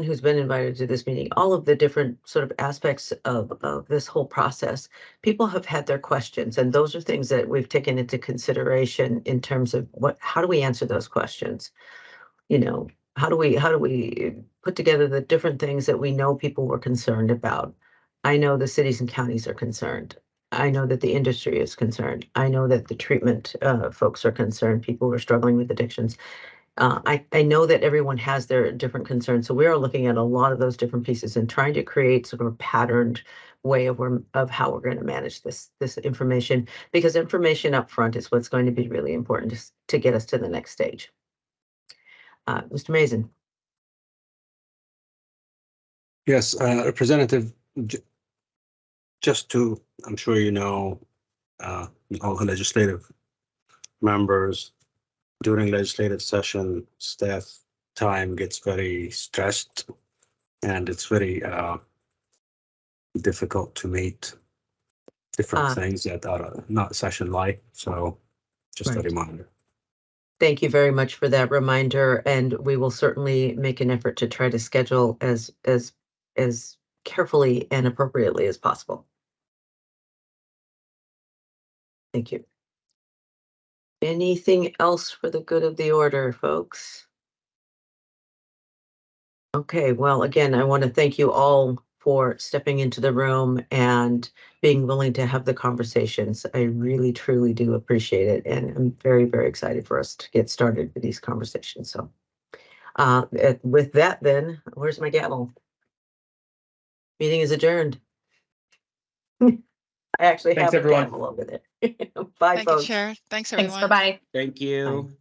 who's been invited to this meeting, all of the different sort of aspects of this whole process, people have had their questions, and those are things that we've taken into consideration in terms of how do we answer those questions? How do we put together the different things that we know people were concerned about? I know the cities and counties are concerned. I know that the industry is concerned. I know that the treatment folks are concerned. People who are struggling with addictions. I know that everyone has their different concerns. So we are looking at a lot of those different pieces and trying to create sort of a patterned way of how we're going to manage this information, because information up front is what's going to be really important to get us to the next stage. Mr. Mason. Yes, Representative, I'm sure you know, all the legislative members, during legislative session, staff time gets very stressed, and it's very difficult to meet different things that are not session-like. So just a reminder. Thank you very much for that reminder, and we will certainly make an effort to try to schedule as carefully and appropriately as possible. Thank you. Anything else for the good of the order, folks? Okay, well, again, I want to thank you all for stepping into the room and being willing to have the conversations. I really, truly do appreciate it. And I'm very, very excited for us to get started with these conversations. So with that, then, where's my gavel? Meeting is adjourned. I actually have a gavel over there. Bye, Thank folks. you, Chair. Thanks, everyone. Thanks. Bye-bye. Thank you. Bye.